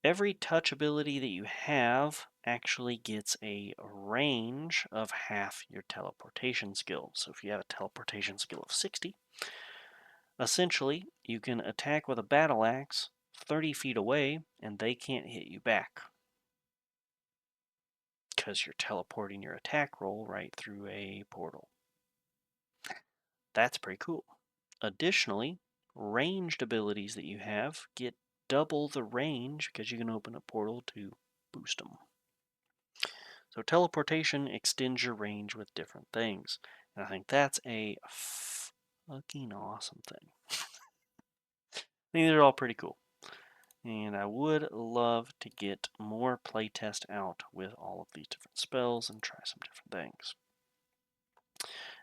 Every touch ability that you have actually gets a range of half your teleportation skill. So if you have a teleportation skill of 60, essentially you can attack with a battle axe 30 feet away and they can't hit you back, because you're teleporting your attack roll right through a portal. That's pretty cool. Additionally, ranged abilities that you have get double the range because you can open a portal to boost them. So teleportation extends your range with different things. And I think that's a fucking awesome thing. I think they're all pretty cool. And I would love to get more playtest out with all of these different spells and try some different things.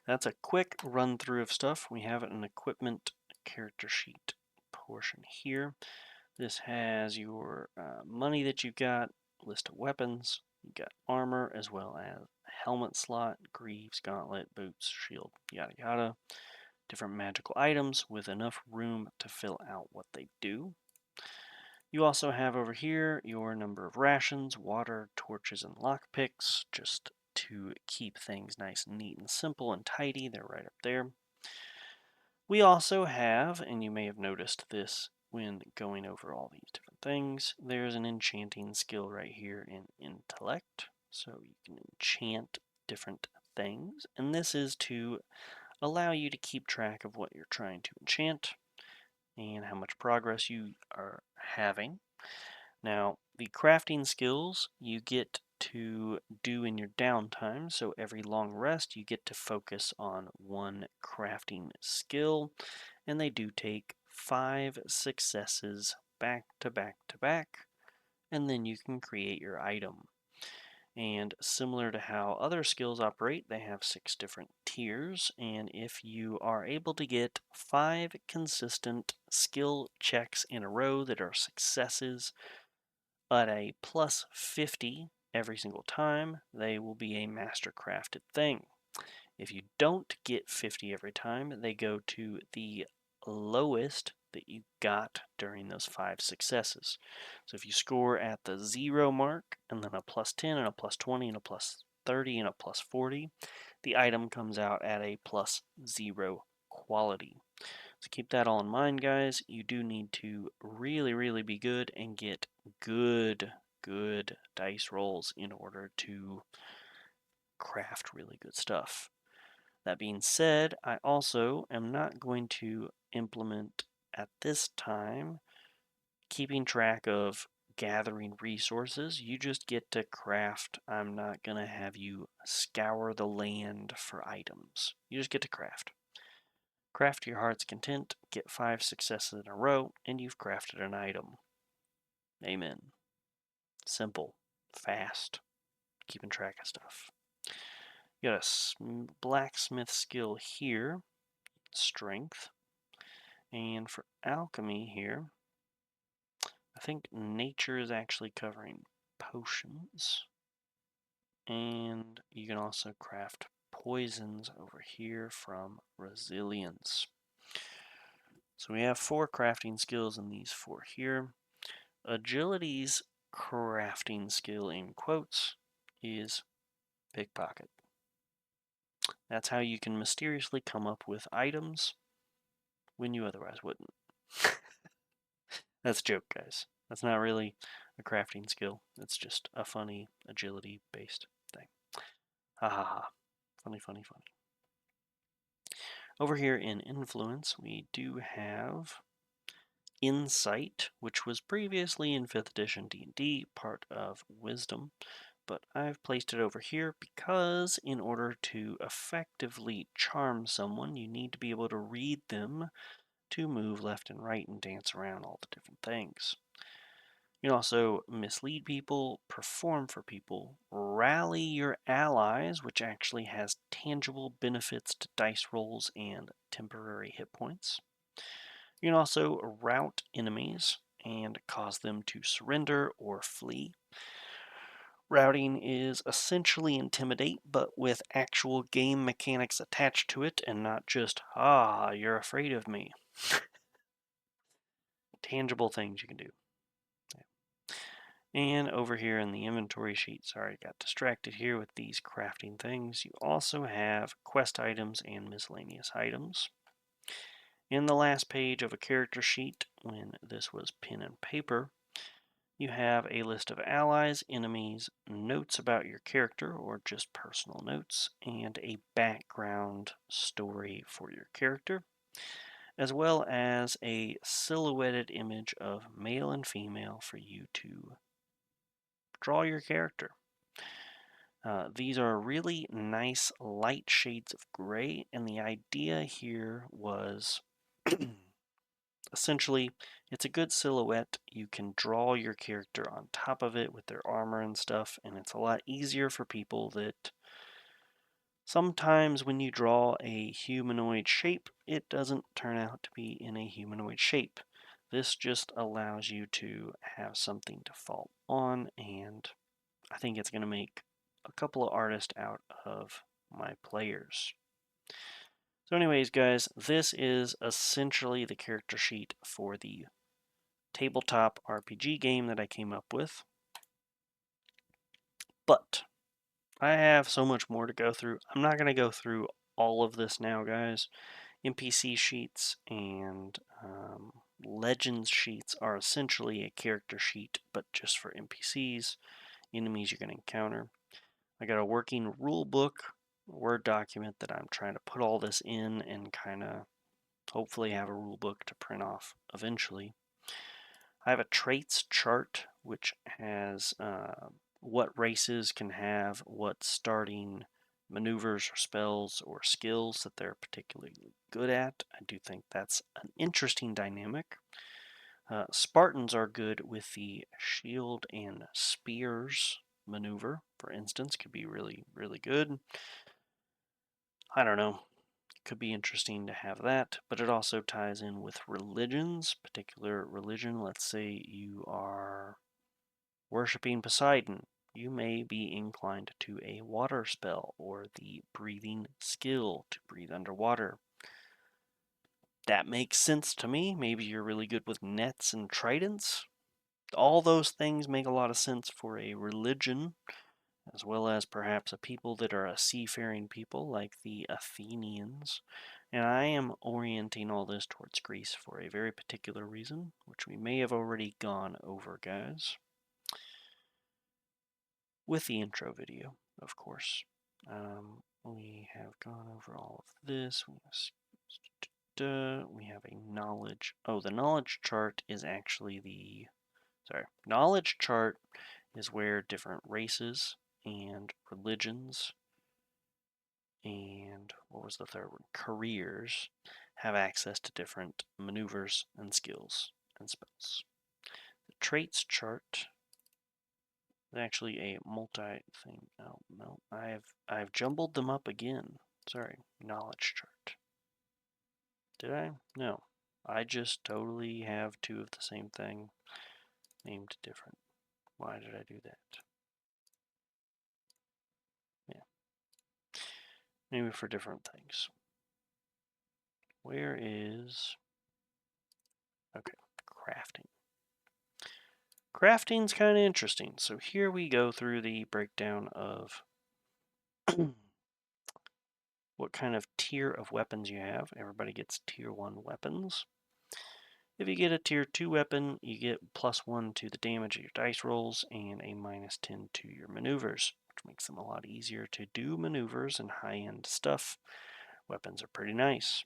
That's a quick run through of stuff. We have an equipment character sheet portion here. This has your money that you've got, list of weapons, you've got armor as well as helmet slot, greaves, gauntlet, boots, shield, yada yada. Different magical items with enough room to fill out what they do. You also have over here your number of rations, water, torches, and lockpicks, just to keep things nice and neat and simple and tidy. They're right up there. We also have, and you may have noticed this when going over all these different things, there's an enchanting skill right here in intellect. So you can enchant different things, and this is to allow you to keep track of what you're trying to enchant and how much progress you are having. Now, the crafting skills you get to do in your downtime, so every long rest you get to focus on one crafting skill, and they do take 5 successes back to back to back, and then you can create your item. And similar to how other skills operate, they have 6 different tiers, and if you are able to get 5 consistent skill checks in a row that are successes at a plus 50 every single time, they will be a master crafted thing. If you don't get 50 every time, they go to the lowest that you got during those 5 successes. So if you score at the 0 mark, and then a plus 10, and a plus 20, and a plus 30, and a plus 40, the item comes out at a plus 0 quality. So keep that all in mind, guys. You do need to really, really be good and get good dice rolls in order to craft really good stuff. That being said, I also am not going to implement at this time keeping track of gathering resources. You just get to craft. I'm not going to have you scour the land for items. You just get to craft. Craft to your heart's content, get 5 successes in a row, and you've crafted an item. Amen. Simple, fast, keeping track of stuff. You got a blacksmith skill here, strength. And for alchemy here, I think nature is actually covering potions. And you can also craft poisons over here from resilience. So we have 4 crafting skills in these 4 here. Agility's crafting skill, in quotes, is pickpocket. That's how you can mysteriously come up with items when you otherwise wouldn't. That's a joke, guys. That's not really a crafting skill. It's just a funny agility-based thing. Ha ha ha. Funny, funny, funny. Over here in Influence, we do have Insight, which was previously in 5th edition D&D, part of Wisdom, but I've placed it over here because in order to effectively charm someone, you need to be able to read them to move left and right and dance around all the different things. You can also mislead people, perform for people, rally your allies, which actually has tangible benefits to dice rolls and temporary hit points. You can also rout enemies and cause them to surrender or flee. Routing is essentially intimidate, but with actual game mechanics attached to it, and not just, you're afraid of me. Tangible things you can do. And over here in the inventory sheet, sorry, I got distracted here with these crafting things. You also have quest items and miscellaneous items. In the last page of a character sheet, when this was pen and paper, you have a list of allies, enemies, notes about your character, or just personal notes, and a background story for your character, as well as a silhouetted image of male and female for you to draw your character. These are really nice light shades of gray, and the idea here was essentially it's a good silhouette. You can draw your character on top of it with their armor and stuff, and it's a lot easier for people that sometimes when you draw a humanoid shape, it doesn't turn out to be in a humanoid shape. This just allows you to have something to fall on, and I think it's going to make a couple of artists out of my players. So anyways, guys, this is essentially the character sheet for the tabletop RPG game that I came up with. But I have so much more to go through. I'm not going to go through all of this now, guys. NPC sheets and legends sheets are essentially a character sheet, but just for NPCs, enemies you're going to encounter. I got a working rule book, Word document that I'm trying to put all this in and kind of hopefully have a rule book to print off eventually. I have a traits chart which has what races can have what starting maneuvers or spells or skills that they're particularly good at. I do think that's an interesting dynamic. Spartans are good with the shield and spears maneuver, for instance, could be really, really good. I don't know. Could be interesting to have that, but it also ties in with religions, particular religion. Let's say you are worshiping Poseidon. You may be inclined to a water spell or the breathing skill to breathe underwater. That makes sense to me. Maybe you're really good with nets and tridents. All those things make a lot of sense for a religion, as well as perhaps a people that are a seafaring people like the Athenians. And I am orienting all this towards Greece for a very particular reason, which we may have already gone over, guys, with the intro video, of course. We have gone over all of this. We have a knowledge. Oh, the knowledge chart is actually knowledge chart is where different races and religions and what was the third one? Careers have access to different maneuvers and skills and spells. The traits chart is actually a multi thing. Oh no, I've jumbled them up again. Sorry, knowledge chart. Did I? No. I just totally have two of the same thing named different. Why did I do that? Yeah. Maybe for different things. Where is... Okay, crafting. Crafting's kind of interesting. So here we go through the breakdown of what kind of tier of weapons you have. Everybody gets tier 1 weapons. If you get a tier 2 weapon, you get +1 to the damage of your dice rolls and a -10 to your maneuvers, which makes them a lot easier to do maneuvers and high-end stuff. Weapons are pretty nice.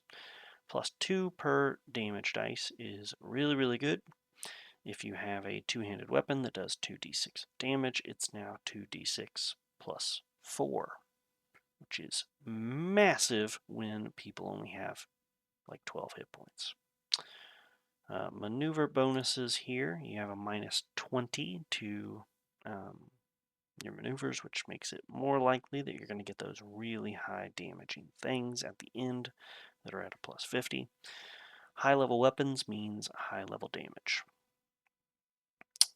+2 per damage dice is really, really good. If you have a two-handed weapon that does 2d6 damage, it's now 2d6 +4, which is massive when people only have like 12 hit points. Maneuver bonuses here, you have a -20 to your maneuvers, which makes it more likely that you're going to get those really high damaging things at the end that are at a +50. High level weapons means high level damage.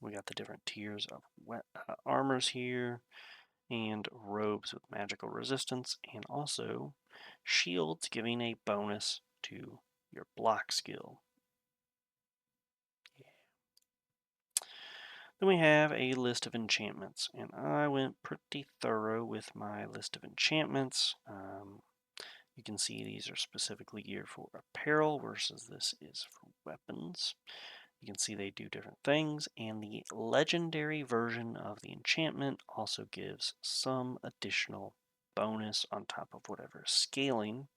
We got the different tiers of armors here, and robes with magical resistance, and also shields giving a bonus to your block skill. Yeah. Then we have a list of enchantments, and I went pretty thorough with my list of enchantments. You can see these are specifically geared for apparel versus this is for weapons. You can see they do different things, and the legendary version of the enchantment also gives some additional bonus on top of whatever scaling.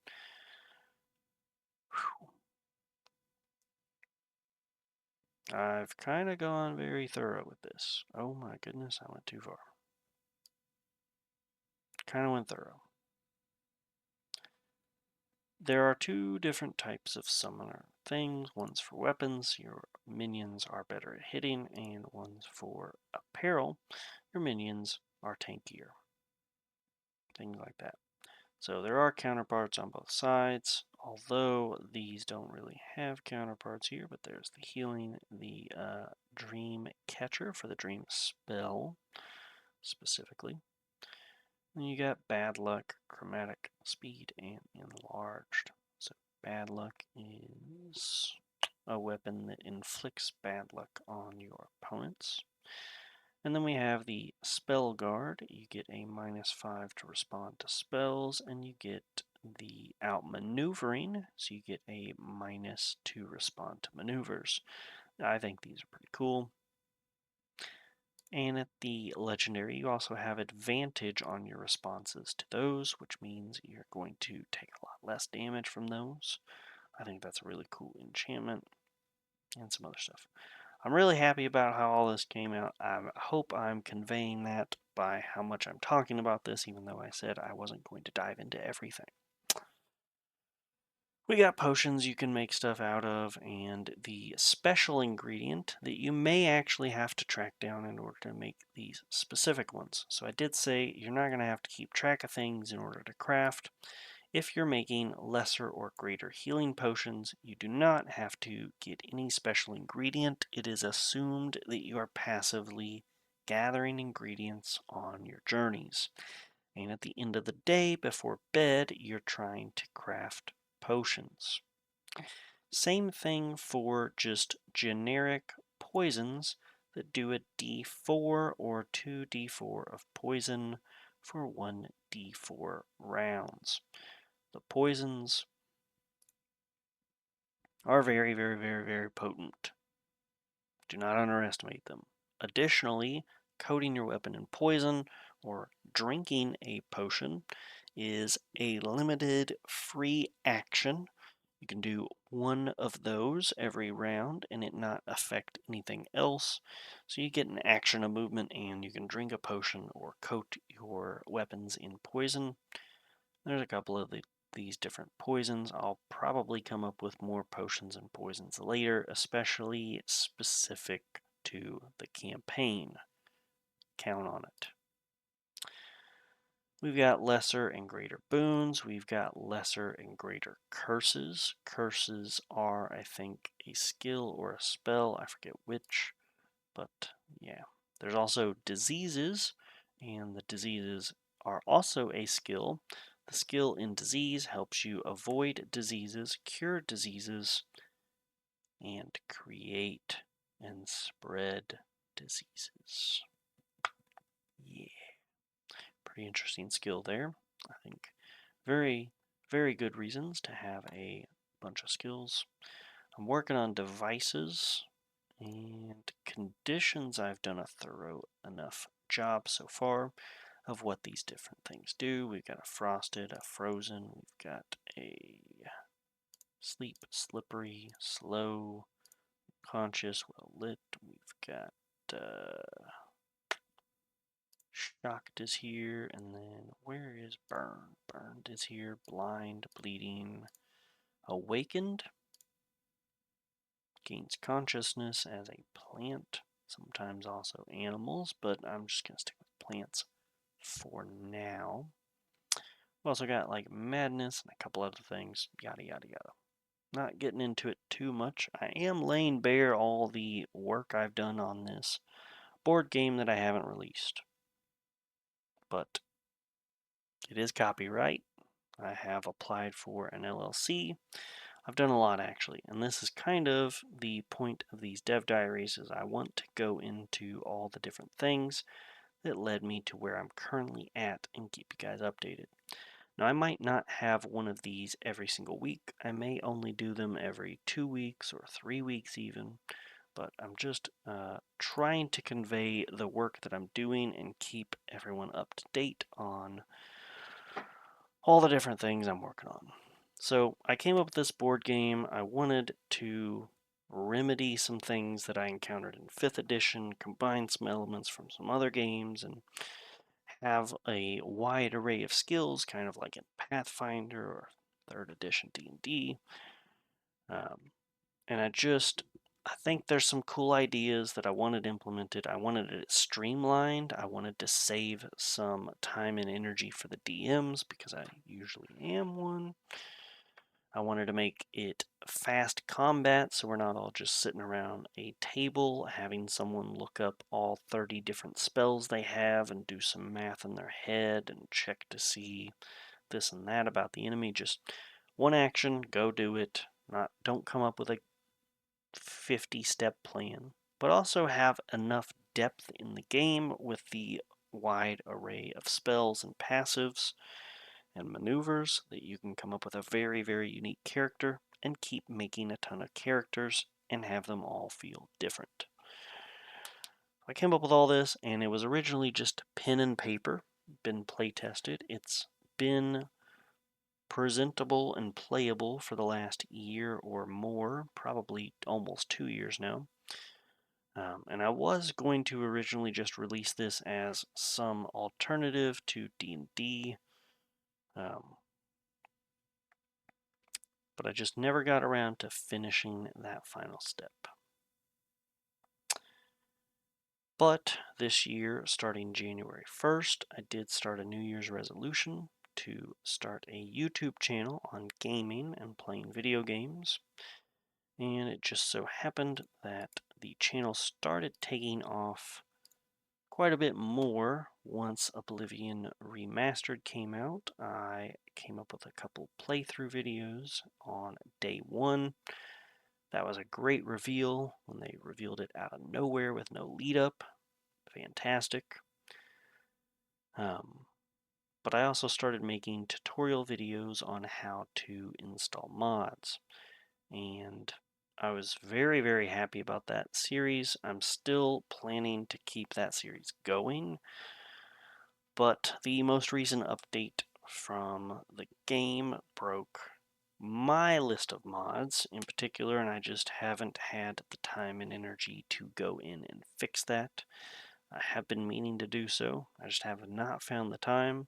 Whew. I've kind of gone very thorough with this. Oh my goodness, I went too far. Kind of went thorough. There are two different types of summoner things. One's for weapons, your minions are better at hitting, and one's for apparel, your minions are tankier. Things like that. So there are counterparts on both sides, although these don't really have counterparts here, but there's the healing, the dream catcher for the dream spell, specifically. Then you got bad luck, chromatic speed, and enlarged. So bad luck is a weapon that inflicts bad luck on your opponents. And then we have the spell guard. You get a -5 to respond to spells, and you get the outmaneuvering, so you get a -2 to respond to maneuvers. I think these are pretty cool. And at the legendary, you also have advantage on your responses to those, which means you're going to take a lot less damage from those. I think that's a really cool enchantment, and some other stuff. I'm really happy about how all this came out. I hope I'm conveying that by how much I'm talking about this, even though I said I wasn't going to dive into everything. We got potions you can make stuff out of, and the special ingredient that you may actually have to track down in order to make these specific ones. So I did say you're not going to have to keep track of things in order to craft. If you're making lesser or greater healing potions, you do not have to get any special ingredient. It is assumed that you are passively gathering ingredients on your journeys. And at the end of the day, before bed, you're trying to craft potions. Same thing for just generic poisons that do a d4 or 2d4 of poison for 1d4 rounds. The poisons are very, very, very, very potent. Do not underestimate them. Additionally, coating your weapon in poison or drinking a potion is a limited free action. You can do one of those every round and it not affect anything else. So you get an action, a movement, and you can drink a potion or coat your weapons in poison. There's a couple of these different poisons. I'll probably come up with more potions and poisons later, especially specific to the campaign. Count on it. We've got lesser and greater boons. We've got lesser and greater curses. Curses are, I think, a skill or a spell. I forget which, but yeah. There's also diseases, and the diseases are also a skill. The skill in disease helps you avoid diseases, cure diseases, and create and spread diseases. Yeah, pretty interesting skill there. I think very, very good reasons to have a bunch of skills. I'm working on devices and conditions. I've done a thorough enough job so far of what these different things do. We've got a frosted, a frozen, we've got a sleep, slippery, slow, conscious, well lit. We've got shocked is here, and then where is burned? Burned is here, blind, bleeding, awakened, gains consciousness as a plant, sometimes also animals, but I'm just going to stick with plants for now. We've also got like madness and a couple other things, yada yada yada. Not getting into it too much. I am laying bare all the work I've done on this board game that I haven't released. But it is copyright. I have applied for an LLC. I've done a lot actually, and this is kind of the point of these dev diaries is I want to go into all the different things that led me to where I'm currently at and keep you guys updated. Now I might not have one of these every single week. I may only do them every 2 weeks or 3 weeks even, but I'm just trying to convey the work that I'm doing and keep everyone up to date on all the different things I'm working on. So I came up with this board game. I wanted to remedy some things that I encountered in 5th edition, combine some elements from some other games, and have a wide array of skills, kind of like in Pathfinder or 3rd edition D&D. And I think there's some cool ideas that I wanted implemented. I wanted it streamlined. I wanted to save some time and energy for the DMs because I usually am one. I wanted to make it fast combat so we're not all just sitting around a table having someone look up all 30 different spells they have and do some math in their head and check to see this and that about the enemy. Just one action, go do it. Don't come up with a 50-step plan, but also have enough depth in the game with the wide array of spells and passives and maneuvers that you can come up with a very, very unique character and keep making a ton of characters and have them all feel different. I came up with all this, and it was originally just pen and paper, been play tested. It's been presentable and playable for the last year or more, probably almost 2 years now. And I was going to originally just release this as some alternative to D&D, but I just never got around to finishing that final step. But this year, starting January 1st, I did start a New Year's resolution to start a YouTube channel on gaming and playing video games. And it just so happened that the channel started taking off quite a bit more once Oblivion Remastered came out. I came up with a couple playthrough videos on day one. That was a great reveal when they revealed it out of nowhere with no lead up. Fantastic. But I also started making tutorial videos on how to install mods. And I was very, very happy about that series. I'm still planning to keep that series going. But the most recent update from the game broke my list of mods in particular, and I just haven't had the time and energy to go in and fix that. I have been meaning to do so, I just have not found the time.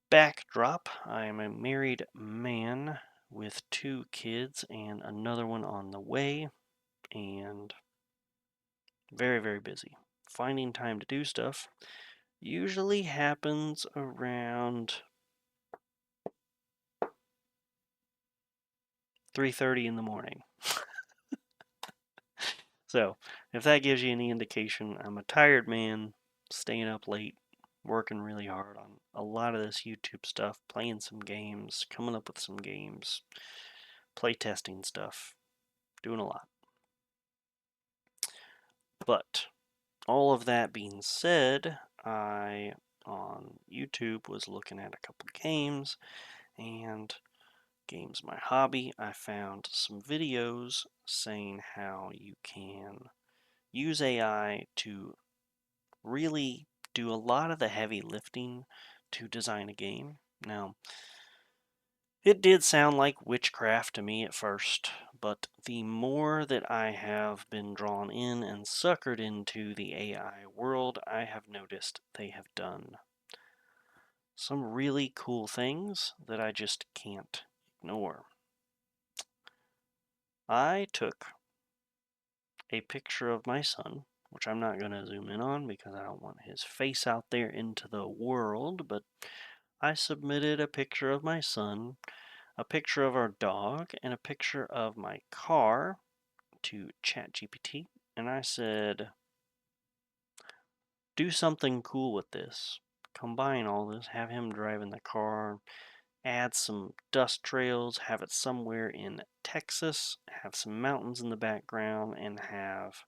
Backdrop: I am a married man with 2 kids and another one on the way, and very, very busy. Finding time to do stuff usually happens around 3:30 in the morning. So, if that gives you any indication, I'm a tired man, staying up late, working really hard on a lot of this YouTube stuff, playing some games, coming up with some games, play testing stuff, doing a lot. But all of that being said, I on YouTube was looking at a couple games, and games my hobby. I found some videos saying how you can use AI to really do a lot of the heavy lifting to design a game. Now, it did sound like witchcraft to me at first, but the more that I have been drawn in and suckered into the AI world, I have noticed they have done some really cool things that I just can't ignore. I took a picture of my son, which I'm not going to zoom in on because I don't want his face out there into the world, but I submitted a picture of my son, a picture of our dog, and a picture of my car to ChatGPT, and I said, do something cool with this. Combine all this, have him driving the car, add some dust trails, have it somewhere in Texas, have some mountains in the background, and have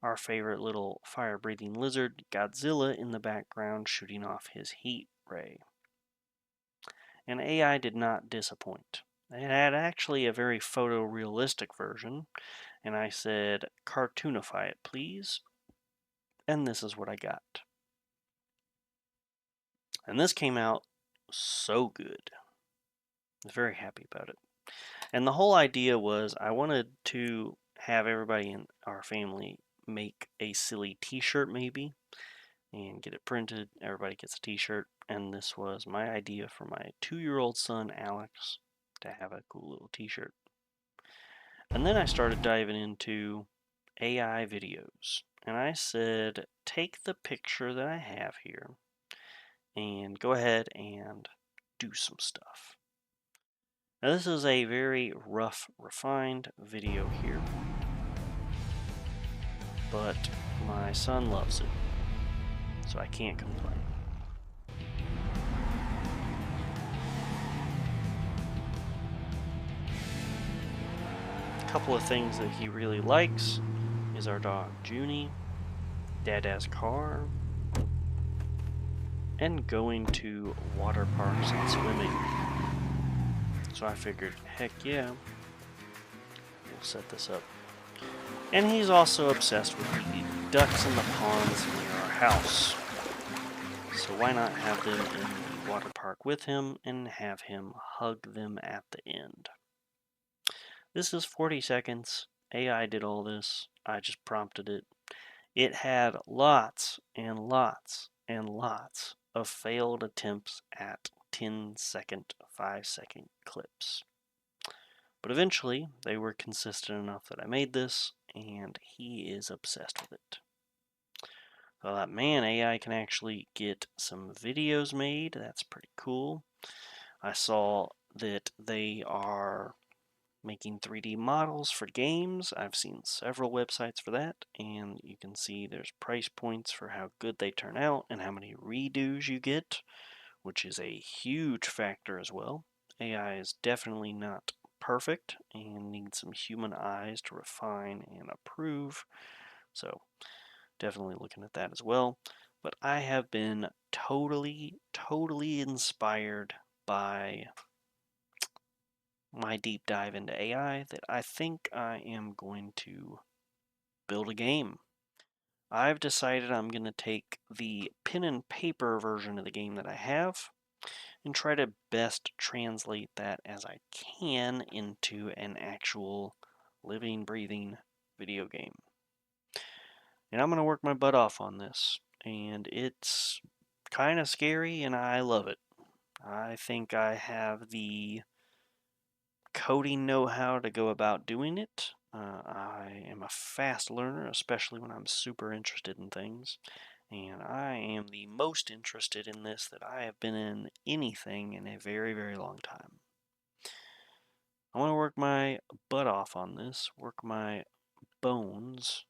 our favorite little fire-breathing lizard, Godzilla, in the background shooting off his heat ray. And AI did not disappoint. It had actually a very photorealistic version, and I said, cartoonify it, please. And this is what I got. And this came out so good. I was very happy about it. And the whole idea was I wanted to have everybody in our family make a silly t-shirt maybe and get it printed. Everybody gets a t-shirt, and this was my idea for my 2-year-old son Alex to have a cool little t-shirt. And then I started diving into AI videos, and I said, take the picture that I have here and go ahead and do some stuff. Now this is a very rough, refined video here, but my son loves it, so I can't complain. A couple of things that he really likes is our dog Junie, Dada's car, and going to water parks and swimming. So I figured, heck yeah, we'll set this up. And he's also obsessed with the ducks in the ponds near our house. So why not have them in the water park with him and have him hug them at the end? This is 40 seconds. AI did all this. I just prompted it. It had lots and lots and lots of failed attempts at 10-second, 5-second clips. But eventually, they were consistent enough that I made this, and he is obsessed with it. So I thought, man, AI can actually get some videos made. That's pretty cool. I saw that they are making 3D models for games. I've seen several websites for that, and you can see there's price points for how good they turn out and how many redos you get, which is a huge factor as well. AI is definitely not perfect and needs some human eyes to refine and approve. So definitely looking at that as well. But I have been totally inspired by my deep dive into AI that I think I am going to build a game. I've decided I'm going to take the pen and paper version of the game that I have and try to best translate that as I can into an actual living, breathing video game. And I'm going to work my butt off on this. And it's kind of scary, and I love it. I think I have the coding know-how to go about doing it. I am a fast learner, especially when I'm super interested in things. And I am the most interested in this that I have been in anything in a very, very long time. I want to work my butt off on this, work my bones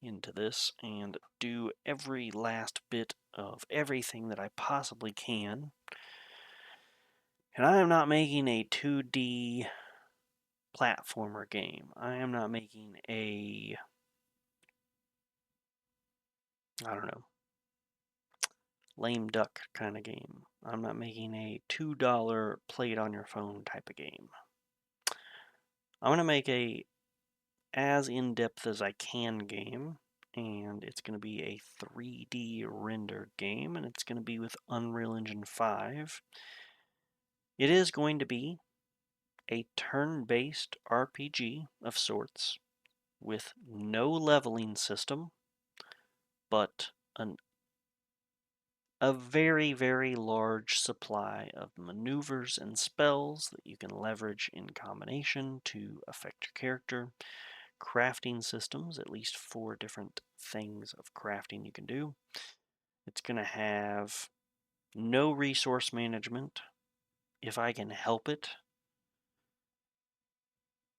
into this, and do every last bit of everything that I possibly can. And I am not making a 2D platformer game. I am not making a, I don't know, lame duck kind of game. I'm not making a $2 play it on your phone type of game. I'm going to make a as in-depth as I can game, and it's going to be a 3D rendered game, and it's going to be with Unreal Engine 5. It is going to be a turn-based RPG of sorts with no leveling system, but a very, very large supply of maneuvers and spells that you can leverage in combination to affect your character. Crafting systems, at least 4 different things of crafting you can do. It's going to have no resource management if I can help it.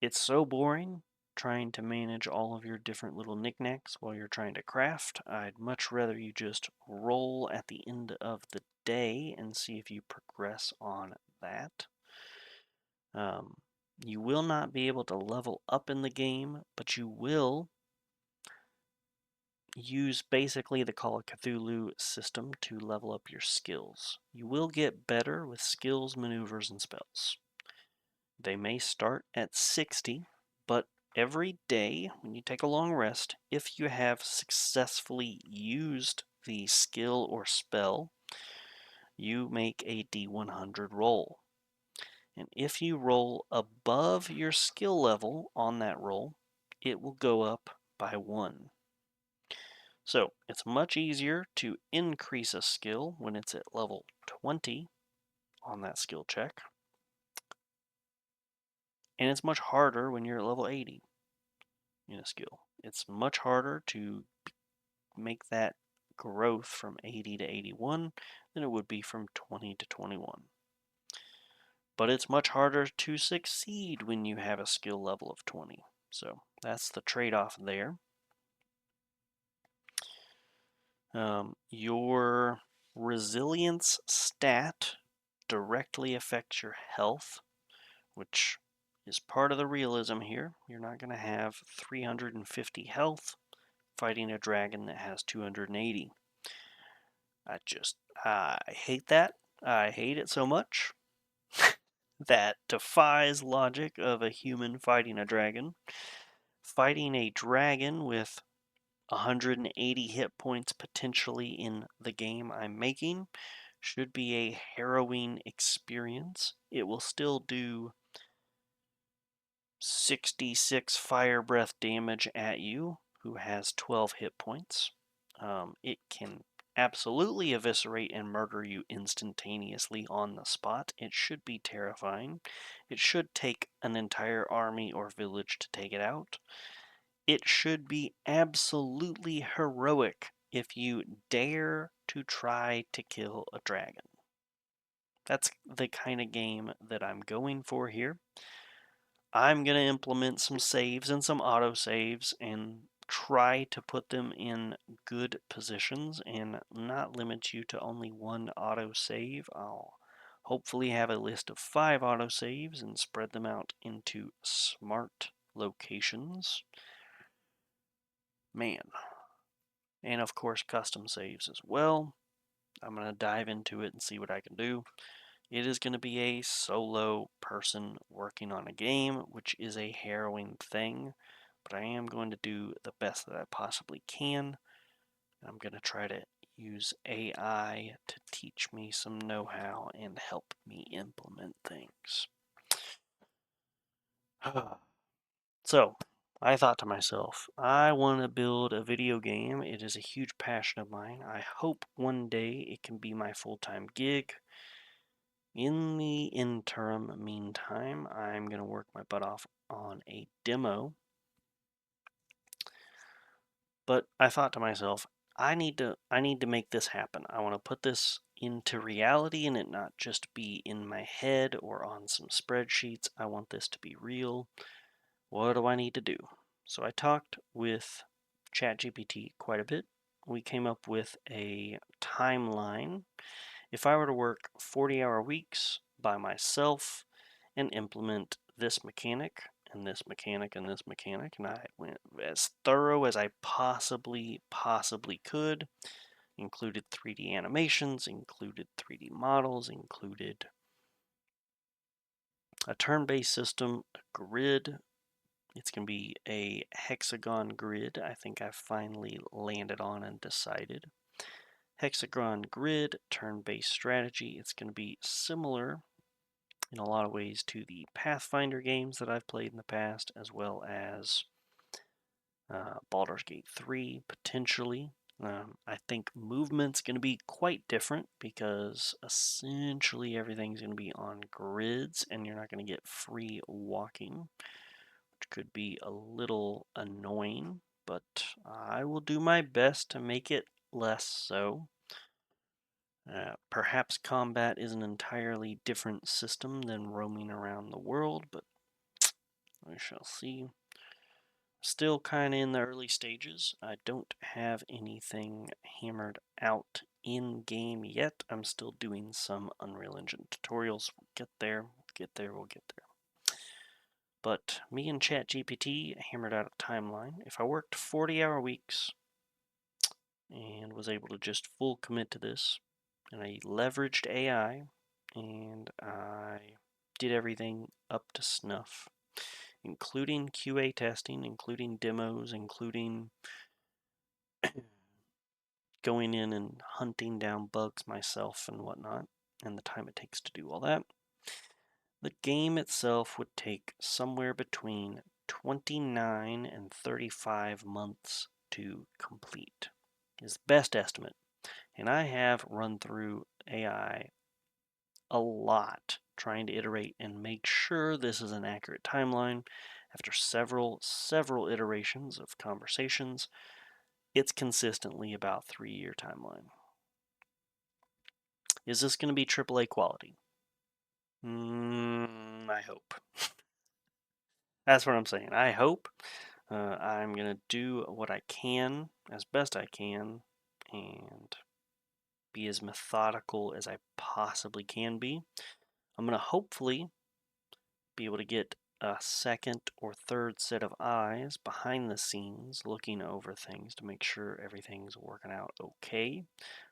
It's so boring trying to manage all of your different little knickknacks while you're trying to craft. I'd much rather you just roll at the end of the day and see if you progress on that. You will not be able to level up in the game, but you will use basically the Call of Cthulhu system to level up your skills. You will get better with skills, maneuvers, and spells. They may start at 60, but every day when you take a long rest, if you have successfully used the skill or spell, you make a D100 roll. And if you roll above your skill level on that roll, it will go up by 1. So it's much easier to increase a skill when it's at level 20 on that skill check. And it's much harder when you're at level 80 in a skill. It's much harder to make that growth from 80 to 81 than it would be from 20 to 21. But it's much harder to succeed when you have a skill level of 20. So that's the trade-off there. Your resilience stat directly affects your health, which is part of the realism here. You're not going to have 350 health fighting a dragon that has 280. I hate that. I hate it so much. That defies logic of a human fighting a dragon. Fighting a dragon with 180 hit points potentially in the game I'm making should be a harrowing experience. It will still do 66 fire breath damage at you, who has 12 hit points. It can absolutely eviscerate and murder you instantaneously on the spot. It should be terrifying. It should take an entire army or village to take it out. It should be absolutely heroic if you dare to try to kill a dragon. That's the kind of game that I'm going for here. I'm going to implement some saves and some autosaves and try to put them in good positions and not limit you to only one autosave. I'll Hopefully have a list of 5 autosaves and spread them out into smart locations. Man. And of course custom saves as well. I'm going to dive into it and see what I can do. It is going to be a solo person working on a game, which is a harrowing thing, but I am going to do the best that I possibly can. I'm going to try to use AI to teach me some know-how and help me implement things. So, I thought to myself, I want to build a video game. It is a huge passion of mine. I hope one day it can be my full-time gig. In the interim meantime, I'm going to work my butt off on a demo. But I thought to myself, I need to make this happen. I want to put this into reality and it not just be in my head or on some spreadsheets. I want this to be real. What do I need to do? So I talked with ChatGPT quite a bit. We came up with a timeline. If I were to work 40-hour weeks by myself and implement this mechanic and this mechanic and this mechanic, and I went as thorough as I possibly could, included 3D animations, included 3D models, included a turn-based system, a grid. It's going to be a hexagon grid. I think I've finally landed on and decided. Hexagon grid, turn-based strategy. It's going to be similar in a lot of ways to the Pathfinder games that I've played in the past, as well as Baldur's Gate 3, potentially. I think movement's going to be quite different because essentially everything's going to be on grids and you're not going to get free walking, which could be a little annoying, but I will do my best to make it less so. Perhaps combat is an entirely different system than roaming around the world, but we shall see. Still kind of in the early stages. I don't have anything hammered out in game yet. I'm still doing some Unreal Engine tutorials. We'll get there, we'll get there. But me and ChatGPT hammered out a timeline. If I worked 40-hour weeks and was able to just full commit to this, and I leveraged AI, and I did everything up to snuff, including QA testing, including demos, including going in and hunting down bugs myself and whatnot, and the time it takes to do all that. The game itself would take somewhere between 29 and 35 months to complete, is the best estimate. And I have run through AI a lot trying to iterate and make sure this is an accurate timeline. After several iterations of conversations, it's consistently about 3-year timeline. Is this going to be AAA quality? I hope. That's what I'm saying. I hope. I'm going to do what I can as best I can and be as methodical as I possibly can be. I'm going to hopefully be able to get a second or third set of eyes behind the scenes looking over things to make sure everything's working out okay.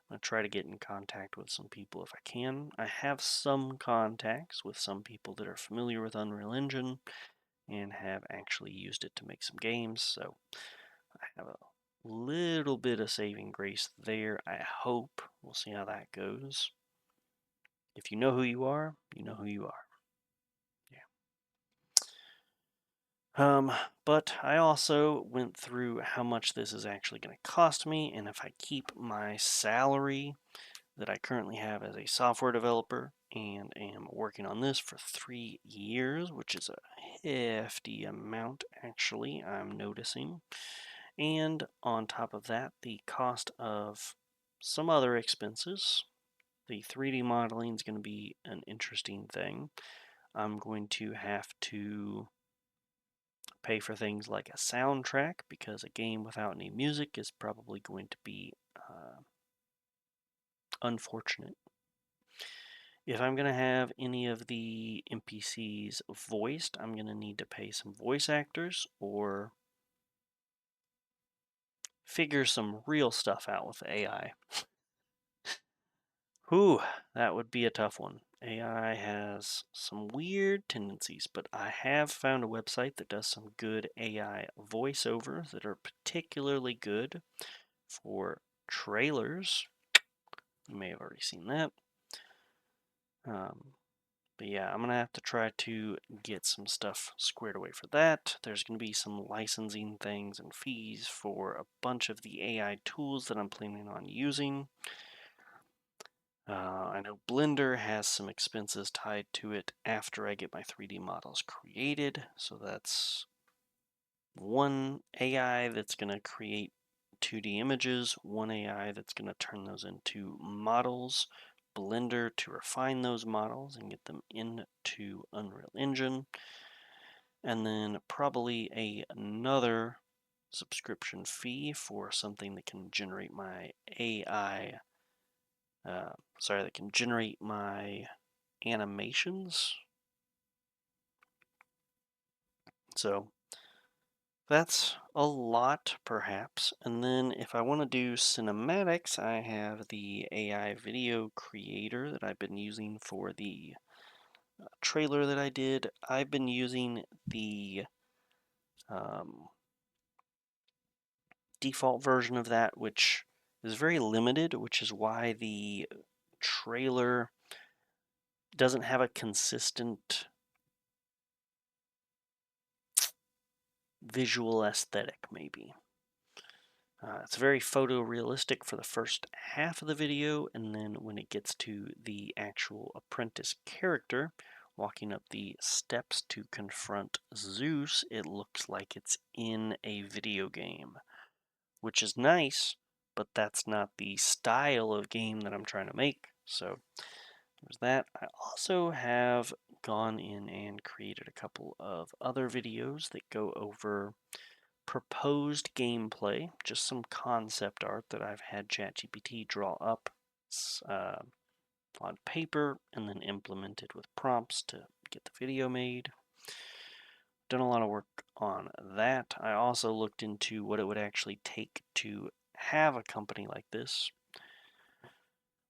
I'm going to try to get in contact with some people if I can. I have some contacts with some people that are familiar with Unreal Engine and have actually used it to make some games, so I have a little bit of saving grace there, I hope. We'll see how that goes. If you know who you are, you know who you are. But I also went through how much this is actually going to cost me, and if I keep my salary that I currently have as a software developer and am working on this for 3 years, which is a hefty amount actually, I'm noticing. And on top of that, the cost of some other expenses. The 3D modeling is going to be an interesting thing. I'm going to have to pay for things like a soundtrack because a game without any music is probably going to be unfortunate. If I'm going to have any of the NPCs voiced, I'm going to need to pay some voice actors or figure some real stuff out with AI. Whew, that would be a tough one. AI has some weird tendencies, but I have found a website that does some good AI voiceovers that are particularly good for trailers. You may have already seen that. But yeah, I'm going to have to try to get some stuff squared away for that. There's going to be some licensing things and fees for a bunch of the AI tools that I'm planning on using. I know Blender has some expenses tied to it after I get my 3D models created, so that's one AI that's going to create 2D images, one AI that's going to turn those into models, Blender to refine those models and get them into Unreal Engine, and then probably another subscription fee for something that can generate my AI that can generate my animations. So that's a lot, perhaps. And then if I want to do cinematics, I have the AI video creator that I've been using for the trailer that I did. I've been using the um, default version of that, which is very limited, which is why the trailer doesn't have a consistent visual aesthetic, maybe. It's very photorealistic for the first half of the video, and then when it gets to the actual apprentice character walking up the steps to confront Zeus, it looks like it's in a video game, which is nice, but that's not the style of game that I'm trying to make. So there's that. I also have gone in and created a couple of other videos that go over proposed gameplay, just some concept art that I've had ChatGPT draw up on paper and then implemented with prompts to get the video made. Done a lot of work on that. I also looked into what it would actually take to have a company like this.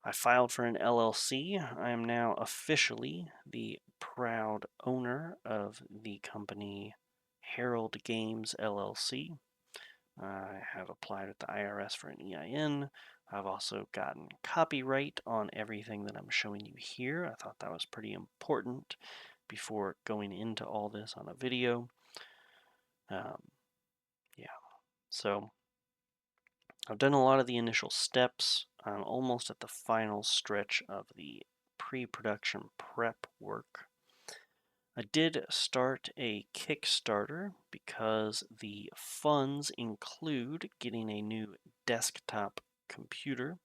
I filed for an LLC. I am now officially the proud owner of the company Herald Games LLC. I have applied with the IRS for an EIN. I've also gotten copyright on everything that I'm showing you here. I thought that was pretty important before going into all this on a video. Yeah, so I've done a lot of the initial steps. I'm almost at the final stretch of the pre-production prep work. I did start a Kickstarter because the funds include getting a new desktop computer.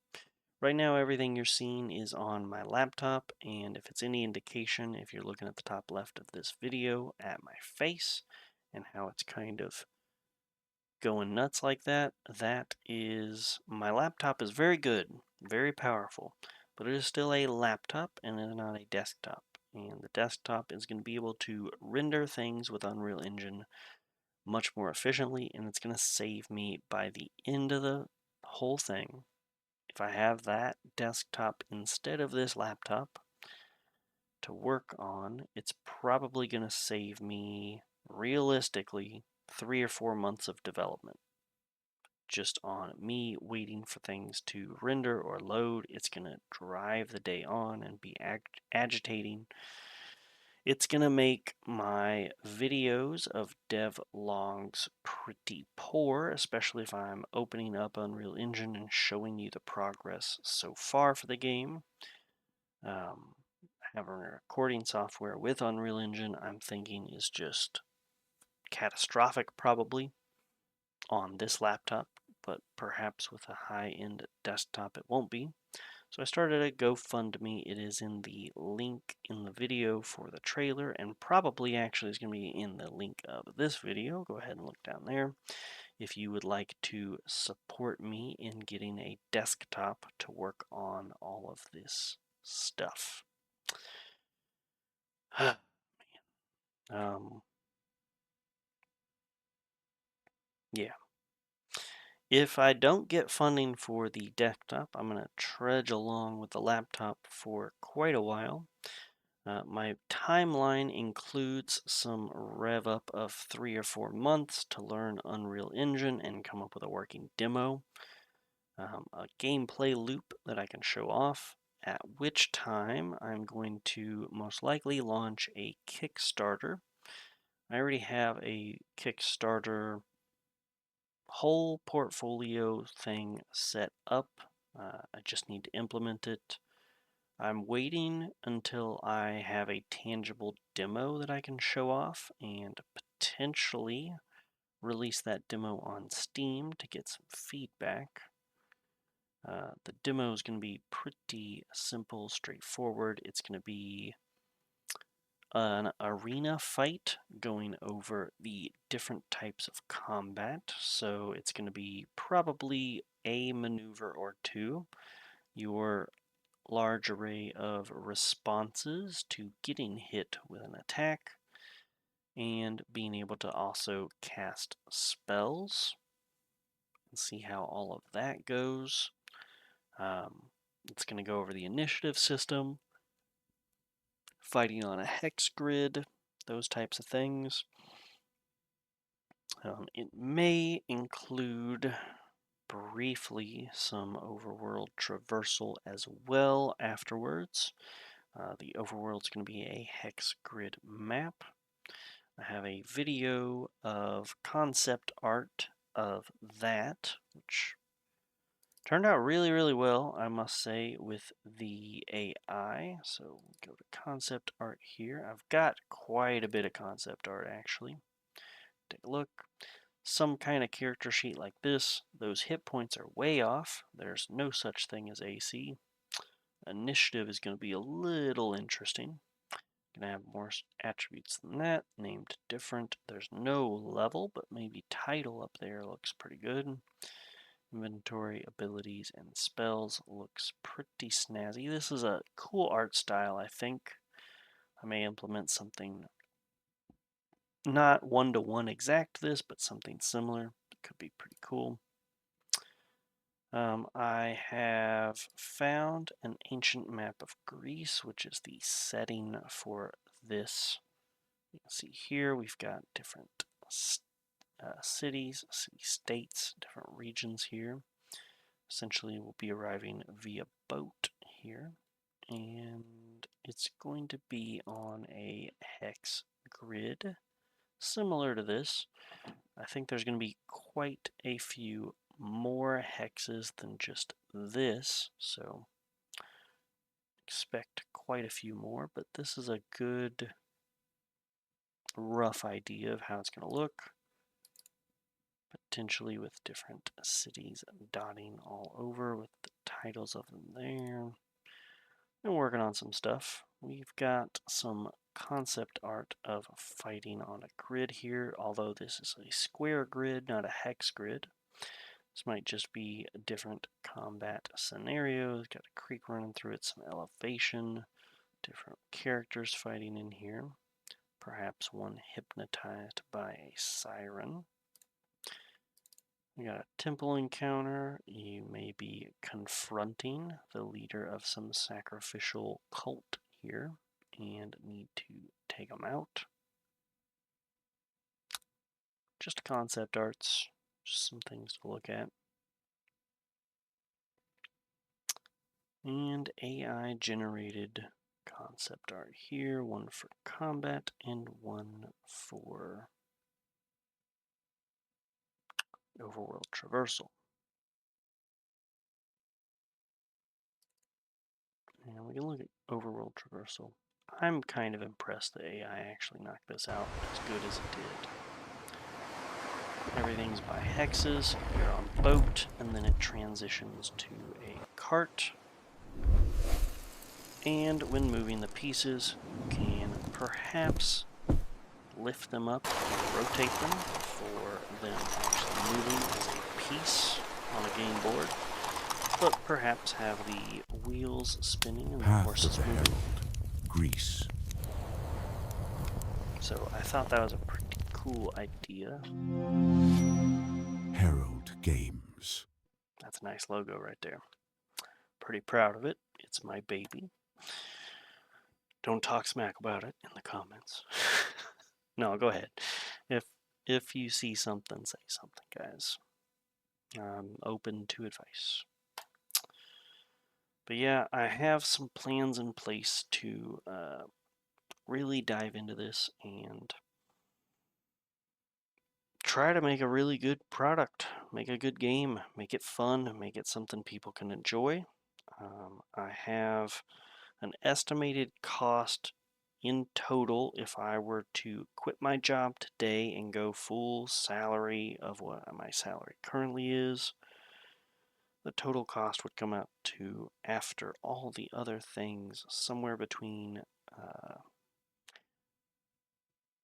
Right now, everything you're seeing is on my laptop, and if it's any indication, if you're looking at the top left of this video at my face and how it's kind of going nuts like that, that is my laptop is very good, very powerful, but it is still a laptop and it is not a desktop. And the desktop is going to be able to render things with Unreal Engine much more efficiently, and it's going to save me by the end of the whole thing. If I have that desktop instead of this laptop to work on, it's probably going to save me realistically 3 or 4 months of development just on me waiting for things to render or load. It's going to drive the day on and be agitating. It's going to make my videos of dev logs pretty poor, especially if I'm opening up Unreal Engine and showing you the progress so far for the game. Having a recording software with Unreal Engine, I'm thinking is just catastrophic probably on this laptop, but perhaps with a high-end desktop it won't be. So I started a GoFundMe. It is in the link in the video for the trailer, and probably actually is going to be in the link of this video. Go ahead and look down there if you would like to support me in getting a desktop to work on all of this stuff. um, yeah. If I don't get funding for the desktop, I'm going to trudge along with the laptop for quite a while. My timeline includes some rev up of 3 or 4 months to learn Unreal Engine and come up with a working demo, a gameplay loop that I can show off, at which time I'm going to most likely launch a Kickstarter. I already have a Kickstarter whole portfolio thing set up. I just need to implement it. I'm waiting until I have a tangible demo that I can show off and potentially release that demo on Steam to get some feedback. The demo is going to be pretty simple, straightforward. It's going to be an arena fight going over the different types of combat. So it's going to be probably a maneuver or two. Your large array of responses to getting hit with an attack, and being able to also cast spells and see how all of that goes. It's going to go over the initiative system, fighting on a hex grid, those types of things. It may include briefly some overworld traversal as well afterwards. The overworld is going to be a hex grid map. I have a video of concept art of that, which turned out really, really well, I must say, with the AI. So go to concept art here. I've got quite a bit of concept art, actually. Take a look. Some kind of character sheet like this. Those hit points are way off. There's no such thing as AC. Initiative is going to be a little interesting. Gonna have more attributes than that, named different. There's no level, but maybe title up there looks pretty good. Inventory, abilities, and spells looks pretty snazzy. This is a cool art style, I think. I may implement something not one-to-one exact this, but something similar. It could be pretty cool. I have found an ancient map of Greece, which is the setting for this. You can see here we've got different cities, city-states, different regions here. Essentially, we'll be arriving via boat here, and it's going to be on a hex grid similar to this. I think there's going to be quite a few more hexes than just this, so expect quite a few more, but this is a good rough idea of how it's going to look, potentially with different cities dotting all over with the titles of them there. Been working on some stuff. We've got some concept art of fighting on a grid here, although this is a square grid, not a hex grid. This might just be different combat scenarios. Got a creek running through it, some elevation, different characters fighting in here. Perhaps one hypnotized by a siren. We got a temple encounter. You may be confronting the leader of some sacrificial cult here and need to take them out. Just concept arts, just some things to look at. And AI generated concept art here, one for combat and one for overworld traversal. And we can look at overworld traversal. I'm kind of impressed that AI actually knocked this out as good as it did. Everything's by hexes. You're on boat, and then it transitions to a cart. And when moving the pieces, you can perhaps lift them up and rotate them for them actually moving as a piece on a game board, but perhaps have the wheels spinning and the Path horses of the moving. Herald. Greece. So I thought that was a pretty cool idea. Herald Games. That's a nice logo right there. Pretty proud of it. It's my baby. Don't talk smack about it in the comments. No, go ahead. If you see something, say something, guys. I'm open to advice. But yeah, I have some plans in place to really dive into this and try to make a really good product, make a good game, make it fun, make it something people can enjoy. I have an estimated cost in total if I were to quit my job today and go full salary of what my salary currently is. The total cost would come out to, after all the other things, somewhere between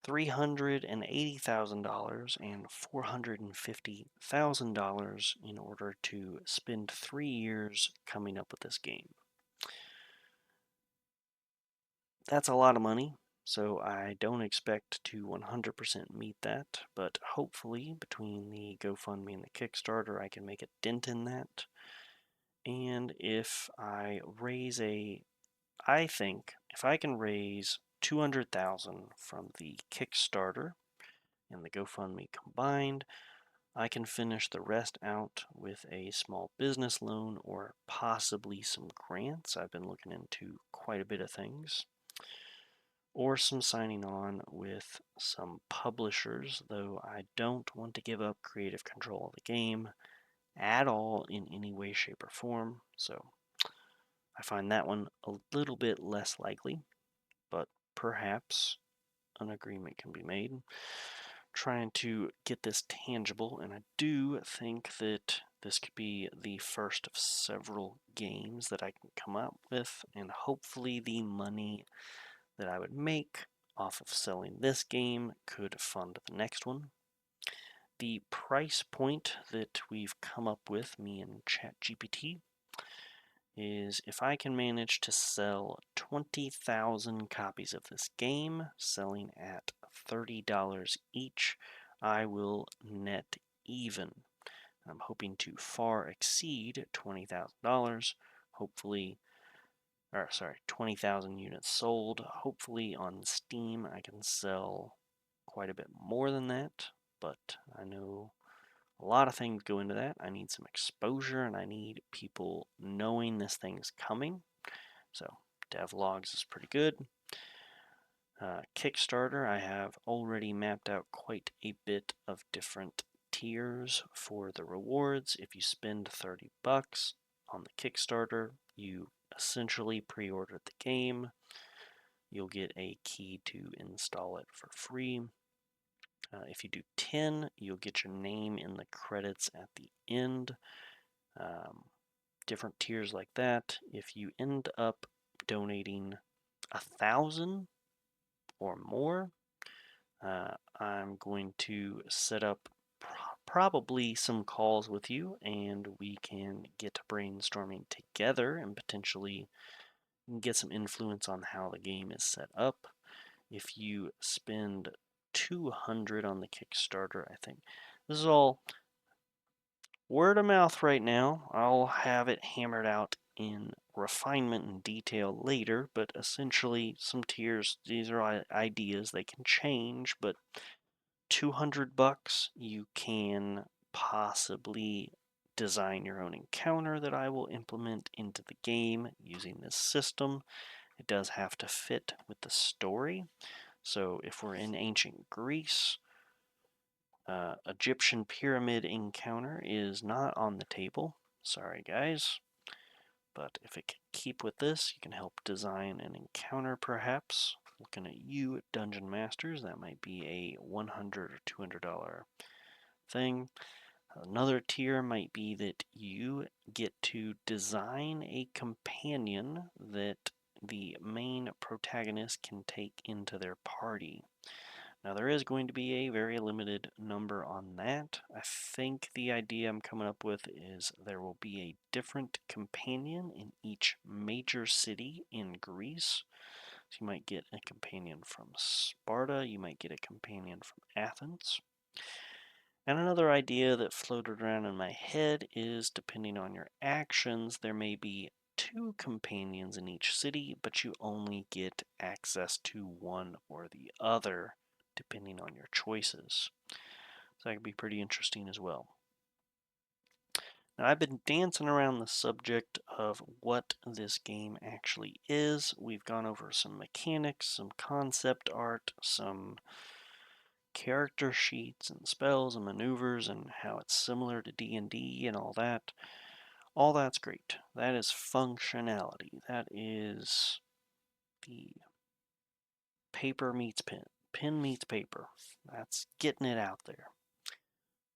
$380,000 and $450,000 in order to spend 3 years coming up with this game. That's a lot of money, so I don't expect to 100% meet that, but hopefully between the GoFundMe and the Kickstarter I can make a dent in that. And if I think if I can raise 200,000 from the Kickstarter and the GoFundMe combined, I can finish the rest out with a small business loan or possibly some grants. I've been looking into quite a bit of things. Or some signing on with some publishers, though I don't want to give up creative control of the game at all in any way, shape, or form. So I find that one a little bit less likely, but perhaps an agreement can be made. Trying to get this tangible, and I do think that this could be the first of several games that I can come up with, and hopefully the money that I would make off of selling this game could fund the next one. The price point that we've come up with, me and ChatGPT, is if I can manage to sell 20,000 copies of this game, selling at $30 each, I will net even. I'm hoping to far exceed $20,000, hopefully, 20,000 units sold. Hopefully on Steam I can sell quite a bit more than that, but I know a lot of things go into that. I need some exposure and I need people knowing this thing's coming. So devlogs is pretty good. Kickstarter, I have already mapped out quite a bit of different tiers for the rewards. If you spend 30 bucks on the Kickstarter, you essentially pre-ordered the game. You'll get a key to install it for free. If you do 10, you'll get your name in the credits at the end. Different tiers like that. If you end up donating 1,000 or more, I'm going to set up probably some calls with you, and we can get brainstorming together and potentially get some influence on how the game is set up. If you spend 200 on the Kickstarter, I think this is all word of mouth right now. I'll have it hammered out in refinement and detail later, but essentially some tiers, these are ideas, they can change, but 200 bucks you can possibly design your own encounter that I will implement into the game using this system. It does have to fit with the story. So if we're in ancient Greece, Egyptian pyramid encounter is not on the table. Sorry, guys. But if it can keep with this, you can help design an encounter perhaps. Looking at you, Dungeon Masters, that might be a $100 or $200 thing. Another tier might be that you get to design a companion that the main protagonist can take into their party. Now there is going to be a very limited number on that. I think the idea I'm coming up with is there will be a different companion in each major city in Greece. So you might get a companion from Sparta, you might get a companion from Athens. And another idea that floated around in my head is, depending on your actions, there may be 2 companions in each city, but you only get access to one or the other, depending on your choices. So that could be pretty interesting as well. Now, I've been dancing around the subject of what this game actually is. We've gone over some mechanics, some concept art, some character sheets and spells and maneuvers and how it's similar to D&D and all that. All that's great. That is functionality. That is the paper meets pen. Pen meets paper. That's getting it out there.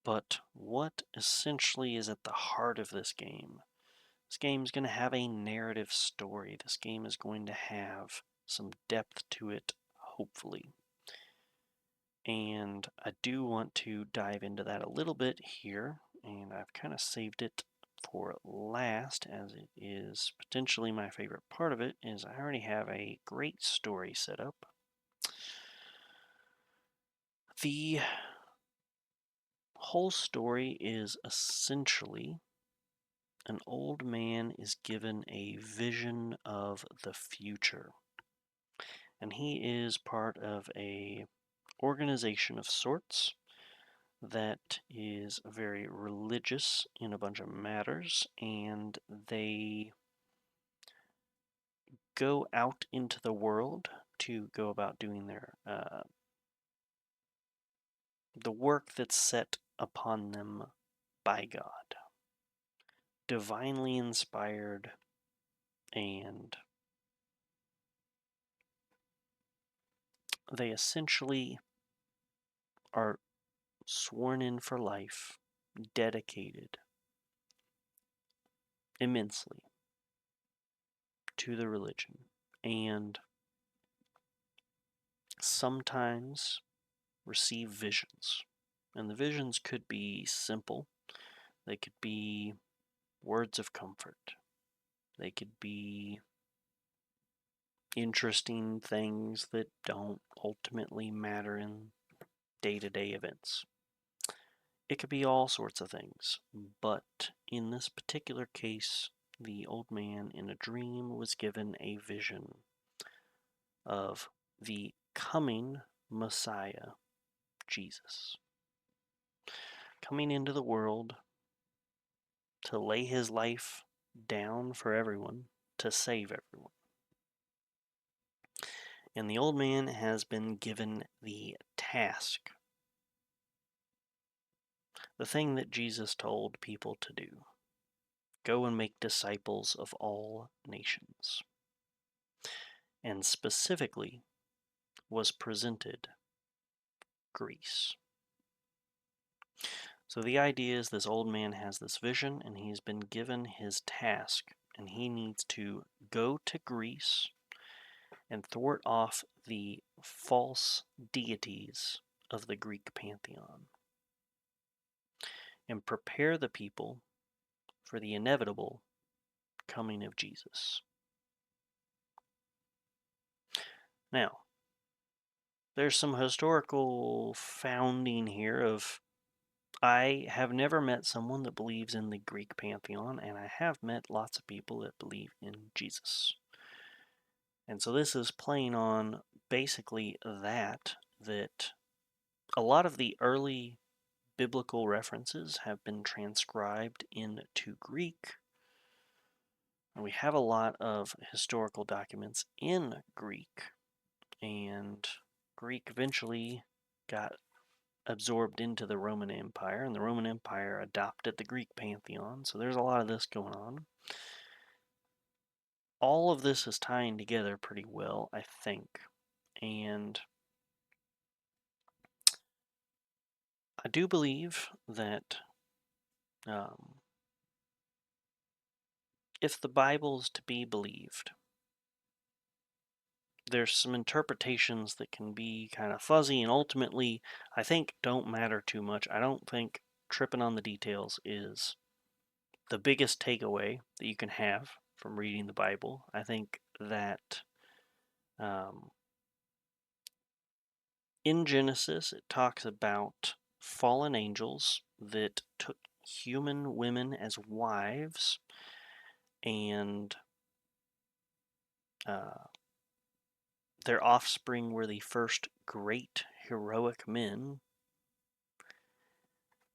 But what essentially is at the heart of this game? This game is going to have a narrative story. This game is going to have some depth to it, hopefully. And I do want to dive into that a little bit here, and I've kind of saved it for last, as it is potentially my favorite part of it, is I already have a great story set up. The whole story is essentially an old man is given a vision of the future, and he is part of a organization of sorts that is very religious in a bunch of matters, and they go out into the world to go about doing their the work that's set upon them by God, divinely inspired, and they essentially are sworn in for life, dedicated immensely to the religion, and sometimes receive visions. And the visions could be simple, they could be words of comfort, they could be interesting things that don't ultimately matter in day-to-day events. It could be all sorts of things, but in this particular case, the old man in a dream was given a vision of the coming Messiah, Jesus, coming into the world to lay his life down for everyone, to save everyone. And the old man has been given the task, the thing that Jesus told people to do: go and make disciples of all nations. And specifically was presented Greece. So the idea is this old man has this vision, and he's been given his task, and he needs to go to Greece and thwart off the false deities of the Greek pantheon and prepare the people for the inevitable coming of Jesus. Now, there's some historical founding here of I have never met someone that believes in the Greek pantheon, and I have met lots of people that believe in Jesus. And so this is playing on basically that a lot of the early biblical references have been transcribed into Greek. And we have a lot of historical documents in Greek, and Greek eventually got absorbed into the Roman Empire, and the Roman Empire adopted the Greek pantheon, so there's a lot of this going on. All of this is tying together pretty well, I think, and I do believe that if the Bible's to be believed, there's some interpretations that can be kind of fuzzy and ultimately, I think, don't matter too much. I don't think tripping on the details is the biggest takeaway that you can have from reading the Bible. I think that Um, in Genesis, it talks about fallen angels that took human women as wives, and uh, their offspring were the first great heroic men.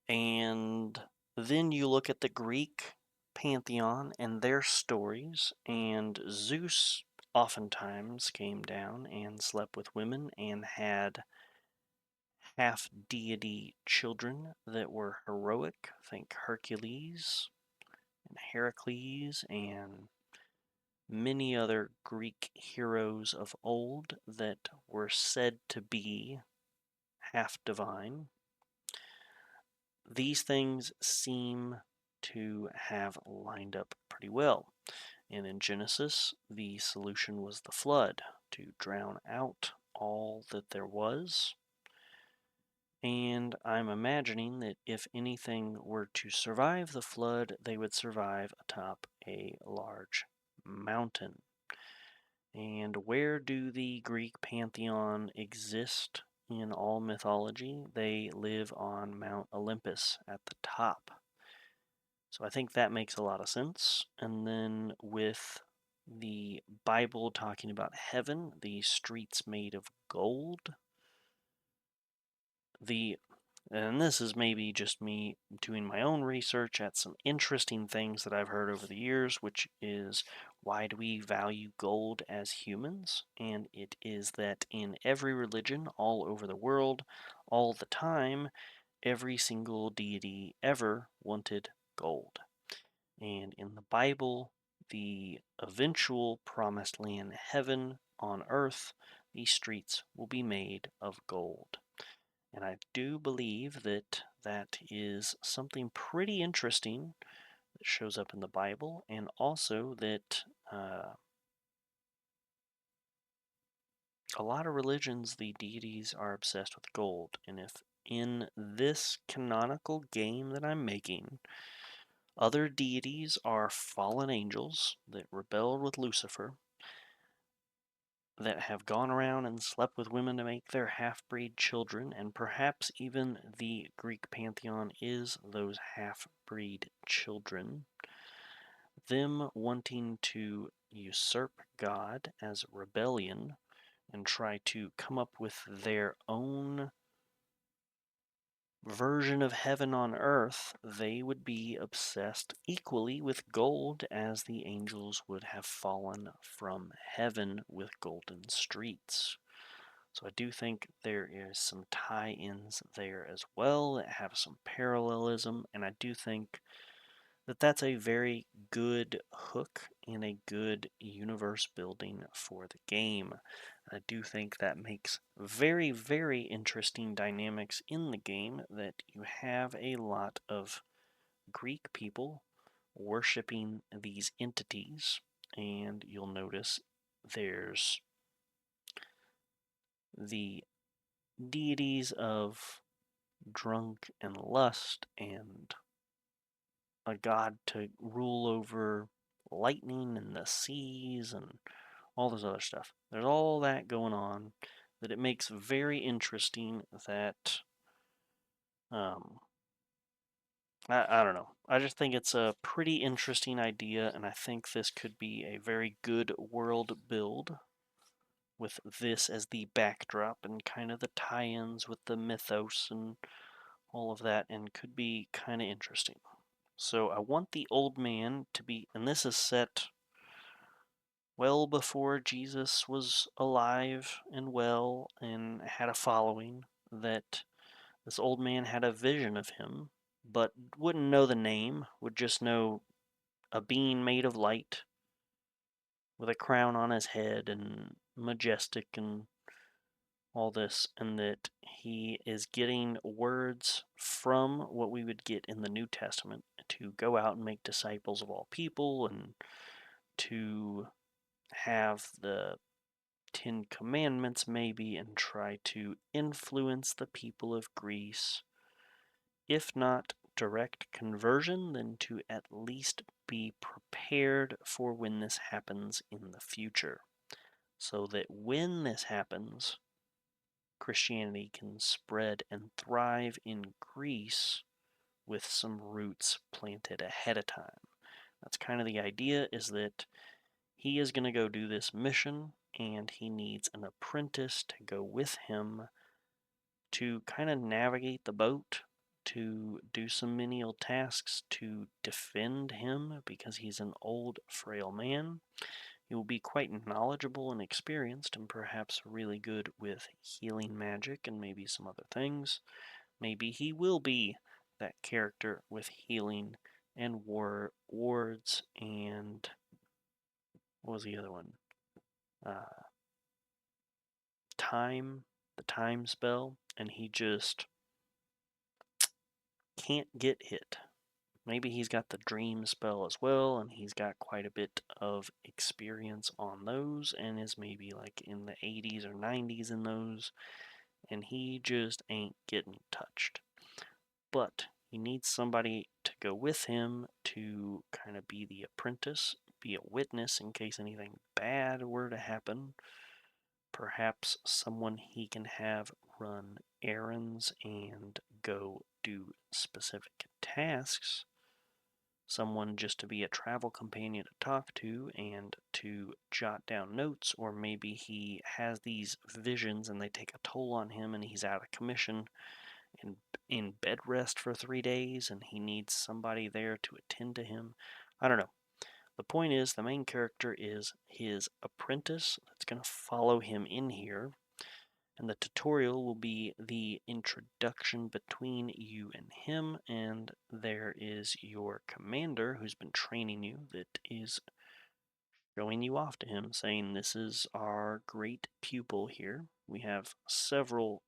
And then you look at the Greek pantheon and their stories, and Zeus oftentimes came down and slept with women and had half deity children that were heroic. Think Hercules and Heracles and many other Greek heroes of old that were said to be half divine. These things seem to have lined up pretty well. And in Genesis, the solution was the flood to drown out all that there was. And I'm imagining that if anything were to survive the flood, they would survive atop a large mountain. And where do the Greek pantheon exist in all mythology? They live on Mount Olympus at the top. So I think that makes a lot of sense. And then with the Bible talking about heaven, the streets made of gold, the and this is maybe just me doing my own research at some interesting things that I've heard over the years, which is why do we value gold as humans? And it is that in every religion all over the world, all the time, every single deity ever wanted gold. And in the Bible, the eventual promised land, heaven on earth, these streets will be made of gold. And I do believe that that is something pretty interesting that shows up in the Bible, and also that a lot of religions, the deities are obsessed with gold. And if in this canonical game that I'm making, other deities are fallen angels that rebelled with Lucifer, that have gone around and slept with women to make their half-breed children, and perhaps even the Greek pantheon is those half-breed children, them wanting to usurp God as rebellion and try to come up with their own version of heaven on earth, they would be obsessed equally with gold as the angels would have fallen from heaven with golden streets. So I do think there is some tie-ins there as well that have some parallelism, and I do think that that's a very good hook and a good universe building for the game. I do think that makes very, very interesting dynamics in the game, that you have a lot of Greek people worshiping these entities, and you'll notice there's the deities of drunk and lust, and a god to rule over lightning and the seas and all this other stuff. There's all that going on that it makes very interesting that um, I don't know. I just think it's a pretty interesting idea, and I think this could be a very good world build with this as the backdrop and kind of the tie-ins with the mythos and all of that, and could be kind of interesting. So I want the old man to be, and this is set well before Jesus was alive and well and had a following, that this old man had a vision of him, but wouldn't know the name, would just know a being made of light with a crown on his head and majestic and all this, and that he is getting words from what we would get in the New Testament to go out and make disciples of all people, and to have the Ten Commandments maybe, and try to influence the people of Greece, if not direct conversion, then to at least be prepared for when this happens in the future. so that when this happens, Christianity can spread and thrive in Greece with some roots planted ahead of time. That's kind of the idea, is that he is going to go do this mission, and he needs an apprentice to go with him to kind of navigate the boat, to do some menial tasks to defend him because he's an old, frail man. He will be quite knowledgeable and experienced, and perhaps really good with healing magic and maybe some other things. Maybe he will be that character with healing and wards and what was the other one? Uh, the time spell, and he just can't get hit. Maybe he's got the dream spell as well, and he's got quite a bit of experience on those, and is maybe like in the 80s or 90s in those, and he just ain't getting touched. But he needs somebody to go with him to kind of be the apprentice, be a witness in case anything bad were to happen. Perhaps someone he can have run errands and go do specific tasks. Someone just to be a travel companion to talk to and to jot down notes, or maybe he has these visions and they take a toll on him and he's out of commission and in bed rest for 3 days and he needs somebody there to attend to him. I don't know. The point is, the main character is his apprentice that's going to follow him in here, and the tutorial will be the introduction between you and him, and there is your commander who's been training you that is showing you off to him, saying, "This is our great pupil here. We have several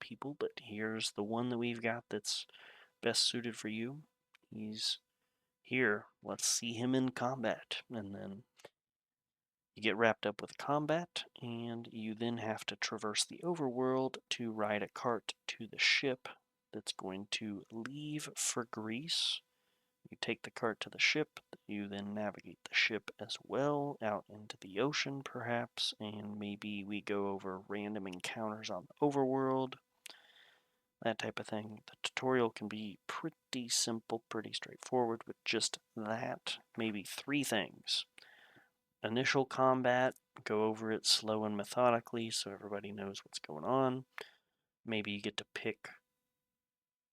people, but here's the one that we've got that's best suited for you. He's here. Let's see him in combat." And then you get wrapped up with combat, and you then have to traverse the overworld to ride a cart to the ship that's going to leave for Greece. You take the cart to the ship, you then navigate the ship as well out into the ocean, perhaps, and maybe we go over random encounters on the overworld, that type of thing. The tutorial can be pretty simple, pretty straightforward with just that, maybe 3 things. Initial combat, go over it slow and methodically so everybody knows what's going on. Maybe you get to pick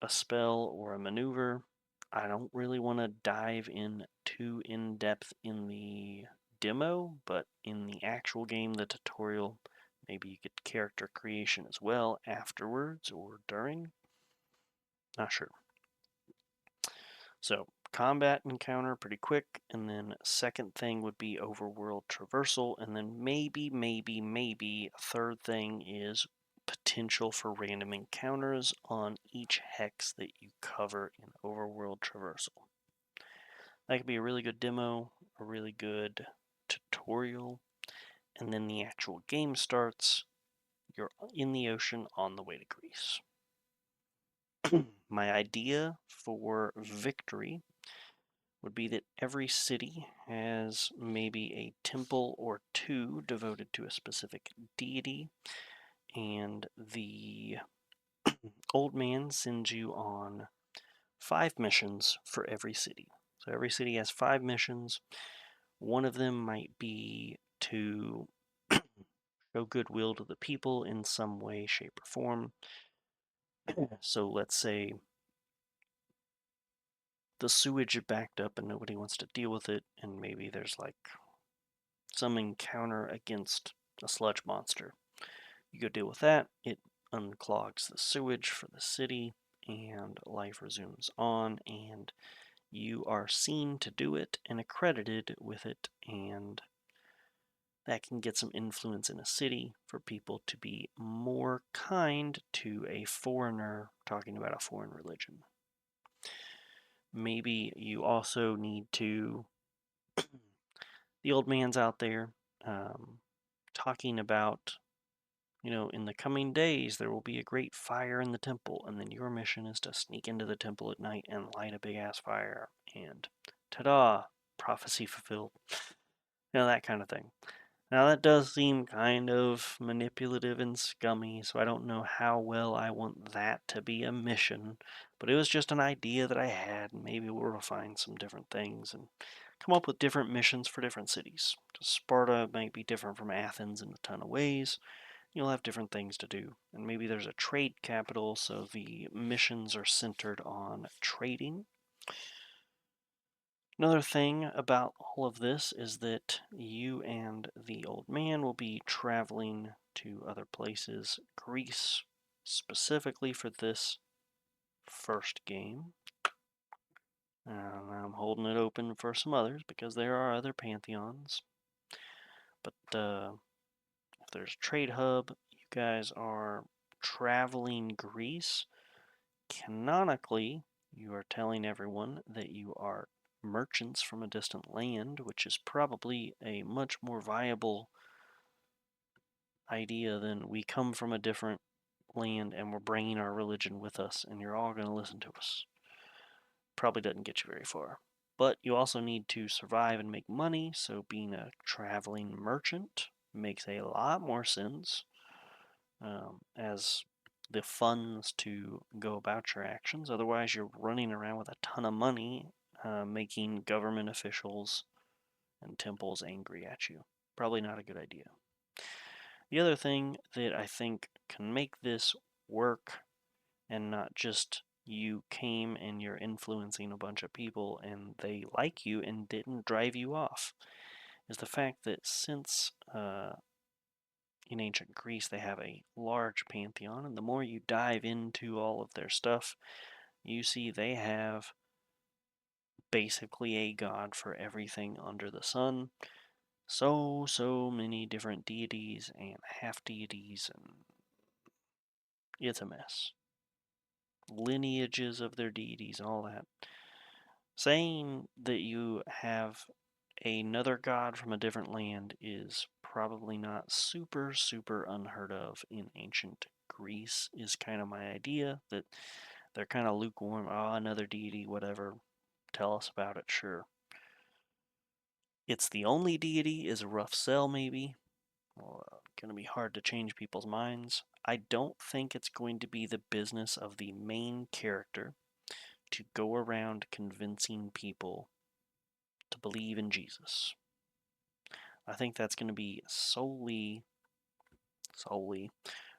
a spell or a maneuver. I don't really want to dive in too in depth in the demo, but in the actual game, the tutorial, maybe you get character creation as well afterwards or during. Not sure. So combat encounter pretty quick, and then second thing would be overworld traversal, and then maybe third thing is potential for random encounters on each hex that you cover in overworld traversal. That could be a really good demo, a really good tutorial, and then the actual game starts. You're in the ocean on the way to Greece. My idea for victory would be that every city has maybe a temple or 2 devoted to a specific deity, and the old man sends you on 5 missions for every city. So every city has 5 missions. One of them might be to show goodwill to the people in some way, shape, or form. So let's say the sewage is backed up and nobody wants to deal with it, and maybe there's like some encounter against a sludge monster. You go deal with that, it unclogs the sewage for the city, and life resumes on, and you are seen to do it and accredited with it, and that can get some influence in a city for people to be more kind to a foreigner talking about a foreign religion. Maybe you also need to, the old man's out there talking about, in the coming days there will be a great fire in the temple, and then your mission is to sneak into the temple at night and light a big ass fire, and ta-da, prophecy fulfilled. That kind of thing. Now that does seem kind of manipulative and scummy, so I don't know how well I want that to be a mission, but it was just an idea that I had, and maybe we'll refine some different things and come up with different missions for different cities. 'Cause Sparta might be different from Athens in a ton of ways. You'll have different things to do, and maybe there's a trade capital, so the missions are centered on trading. Another thing about all of this is that you and the old man will be traveling to other places, Greece specifically for this first game. I'm holding it open for some others because there are other pantheons. But if there's a trade hub, you guys are traveling Greece. Canonically, you are telling everyone that you are merchants from a distant land, which is probably a much more viable idea than we come from a different land and we're bringing our religion with us and you're all going to listen to us. Probably doesn't get you very far. But you also need to survive and make money, so being a traveling merchant makes a lot more sense as the funds to go about your actions. Otherwise, you're running around with a ton of money, making government officials and temples angry at you. Probably not a good idea. The other thing that I think can make this work and not just you came and you're influencing a bunch of people and they like you and didn't drive you off is the fact that since in ancient Greece they have a large pantheon, and the more you dive into all of their stuff, you see they have basically a god for everything under the sun. So many different deities and half deities, and it's a mess. Lineages of their deities, all that. Saying that you have another god from a different land is probably not super unheard of in ancient Greece, is kind of my idea. That they're kind of lukewarm. Oh, another deity, whatever. Tell us about it, sure. It's the only deity is a rough sell, maybe. Well, going to be hard to change people's minds. I don't think it's going to be the business of the main character to go around convincing people to believe in Jesus. I think that's going to be solely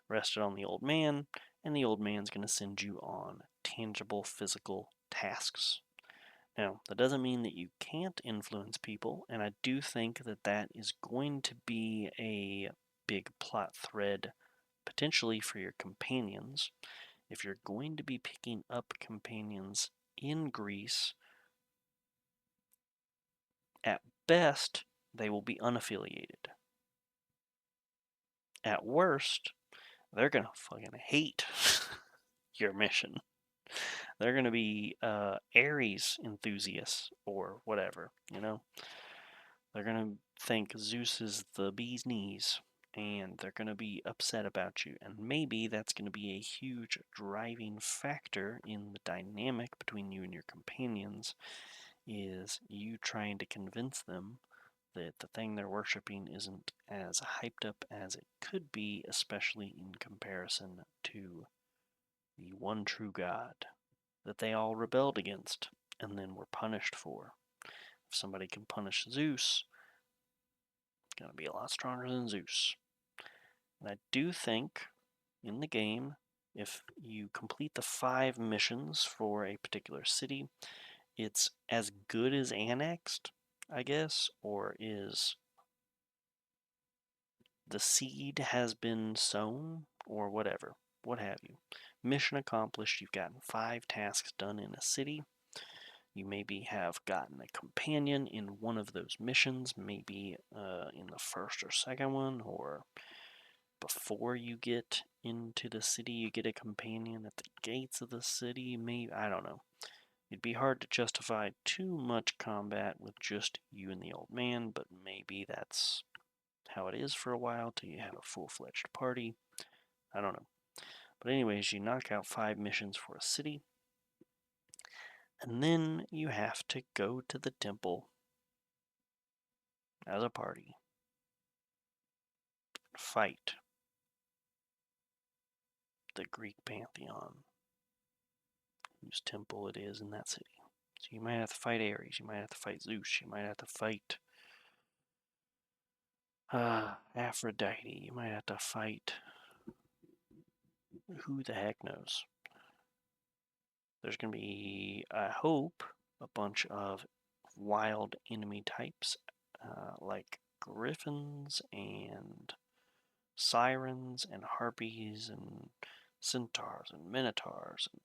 rested on the old man, and the old man's going to send you on tangible physical tasks. Now, that doesn't mean that you can't influence people, and I do think that that is going to be a big plot thread potentially for your companions. If you're going to be picking up companions in Greece, at best, they will be unaffiliated. At worst, they're going to fucking hate your mission. They're going to be Ares enthusiasts or whatever, you know? They're going to think Zeus is the bee's knees, and they're going to be upset about you. And maybe that's going to be a huge driving factor in the dynamic between you and your companions, is you trying to convince them that the thing they're worshiping isn't as hyped up as it could be, especially in comparison to the one true God that they all rebelled against and then were punished for. If somebody can punish Zeus, it's going to be a lot stronger than Zeus. And I do think in the game, if you complete the 5 missions for a particular city, it's as good as annexed, I guess, or is the seed has been sown, or whatever, what have you. Mission accomplished, you've gotten 5 tasks done in a city. You maybe have gotten a companion in one of those missions, maybe in the first or second one, or before you get into the city, you get a companion at the gates of the city. Maybe, I don't know. It'd be hard to justify too much combat with just you and the old man, but maybe that's how it is for a while till you have a full-fledged party. I don't know. But anyways, you knock out 5 missions for a city, and then you have to go to the temple as a party. fight the Greek pantheon, whose temple it is in that city. So you might have to fight Ares, you might have to fight Zeus, you might have to fight Aphrodite, you might have to fight who the heck knows. There's going to be, I hope, a bunch of wild enemy types like griffins and sirens and harpies and centaurs and minotaurs and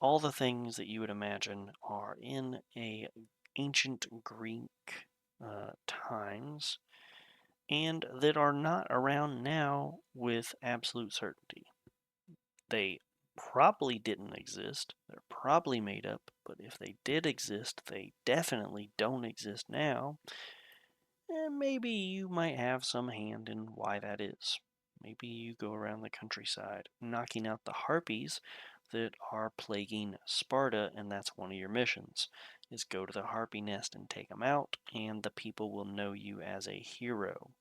all the things that you would imagine are in a ancient Greek times and that are not around now with absolute certainty. They probably didn't exist. They're probably made up, but if they did exist, they definitely don't exist now. And maybe you might have some hand in why that is. Maybe you go around the countryside knocking out the harpies that are plaguing Sparta, and that's one of your missions, is go to the harpy nest and take them out, and the people will know you as a hero.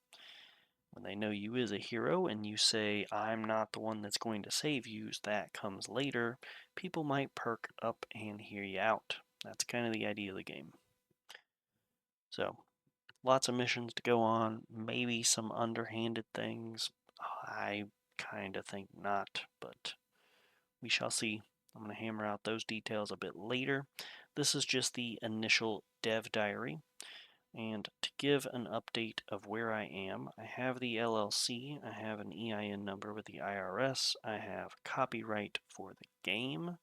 When they know you as a hero and you say, I'm not the one that's going to save you, that comes later, people might perk up and hear you out. That's kind of the idea of the game. So, lots of missions to go on, maybe some underhanded things. I kind of think not, but we shall see. I'm going to hammer out those details a bit later. This is just the initial dev diary. And to give an update of where I am, I have the LLC, I have an EIN number with the IRS, I have copyright for the game,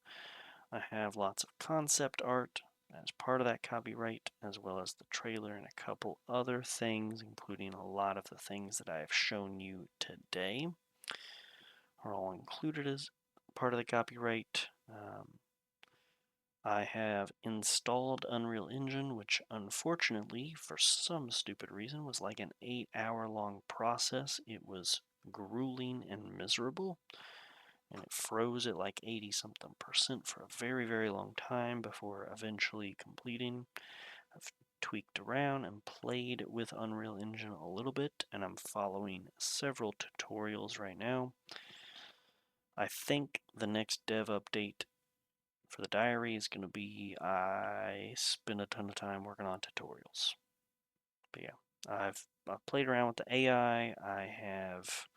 I have lots of concept art as part of that copyright, as well as the trailer and a couple other things, including a lot of the things that I have shown you today, are all included as part of the copyright. I have installed Unreal Engine, which unfortunately, for some stupid reason, was like an 8-hour long process. It was grueling and miserable, and it froze at like 80 something percent for a very, very long time before eventually completing. I've tweaked around and played with Unreal Engine a little bit, and I'm following several tutorials right now. I think the next dev update for the diary is going to be I spend a ton of time working on tutorials. But yeah, I've played around with the AI. I have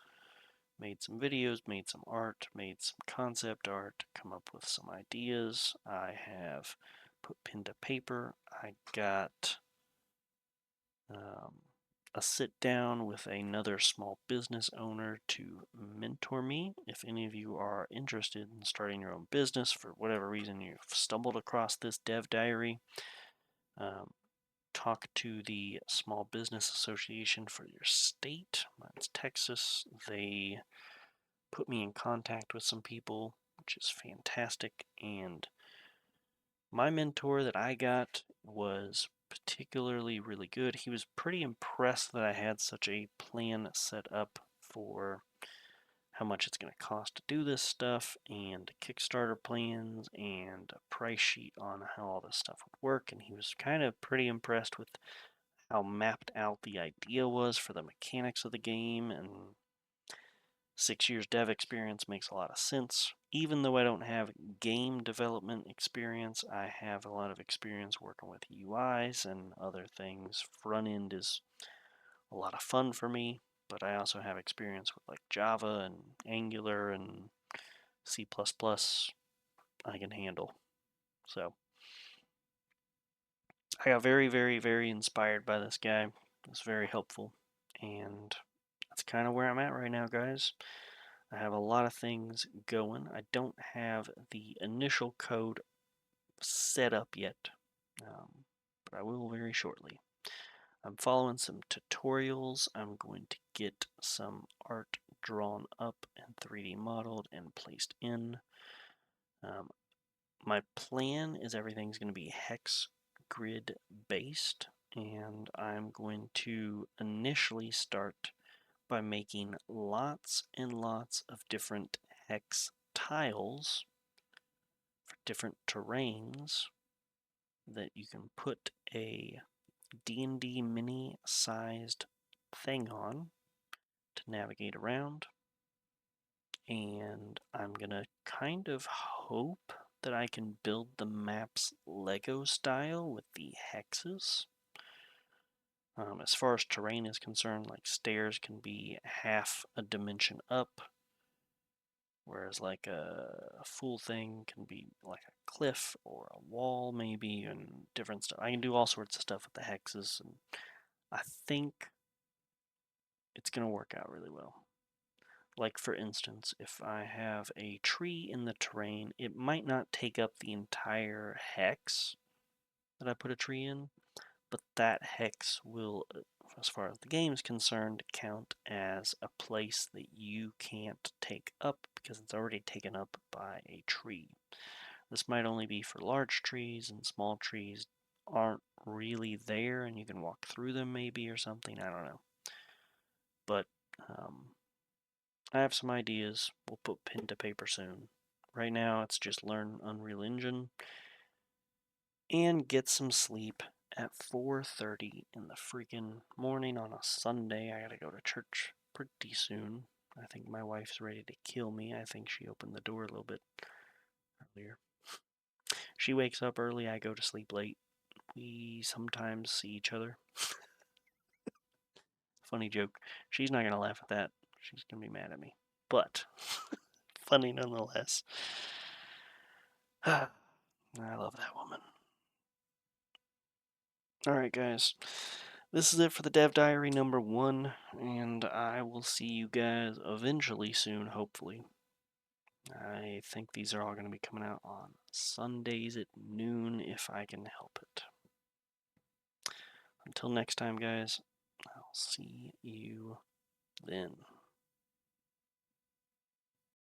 made some videos, made some art, made some concept art, come up with some ideas. I have put pen to paper. I got a sit down with another small business owner to mentor me. If any of you are interested in starting your own business for whatever reason you've stumbled across this dev diary, talk to the Small Business Association for your state. That's Texas. They put me in contact with some people, which is fantastic. And my mentor that I got was particularly really good. He was pretty impressed that I had such a plan set up for how much it's going to cost to do this stuff, and Kickstarter plans, and a price sheet on how all this stuff would work. And he was kind of pretty impressed with how mapped out the idea was for the mechanics of the game, and 6 years dev experience makes a lot of sense. Even though I don't have game development experience, I have a lot of experience working with UIs and other things. Front end is a lot of fun for me, but I also have experience with like Java and Angular and C++ I can handle. So I got very, very, very inspired by this guy. It was very helpful, and that's kind of where I'm at right now, guys. I have a lot of things going. I don't have the initial code set up yet, but I will very shortly. I'm following some tutorials. I'm going to get some art drawn up and 3D modeled and placed in. My plan is everything's going to be hex grid based, and I'm going to initially start by making lots and lots of different hex tiles for different terrains that you can put a D&D mini sized thing on, to navigate around. And I'm gonna kind of hope that I can build the maps Lego style with the hexes. As far as terrain is concerned, like stairs can be half a dimension up, whereas like a full thing can be like a cliff or a wall maybe, and different stuff. I can do all sorts of stuff with the hexes, and I think it's gonna work out really well. Like for instance, if I have a tree in the terrain, it might not take up the entire hex that I put a tree in, but that hex will, as far as the game is concerned, count as a place that you can't take up because it's already taken up by a tree. This might only be for large trees, and small trees aren't really there and you can walk through them maybe or something, I don't know. But I have some ideas. We'll put pen to paper soon. Right now, it's just learn Unreal Engine and get some sleep at 4:30 in the freaking morning on a Sunday. I gotta go to church pretty soon. I think my wife's ready to kill me. I think she opened the door a little bit earlier. She wakes up early, I go to sleep late. We sometimes see each other. Funny joke. She's not gonna laugh at that. She's gonna be mad at me. But funny nonetheless. I love that woman. Alright, guys. This is it for the Dev Diary number 1, and I will see you guys eventually soon, hopefully. I think these are all going to be coming out on Sundays at noon if I can help it. Until next time, guys, I'll see you then.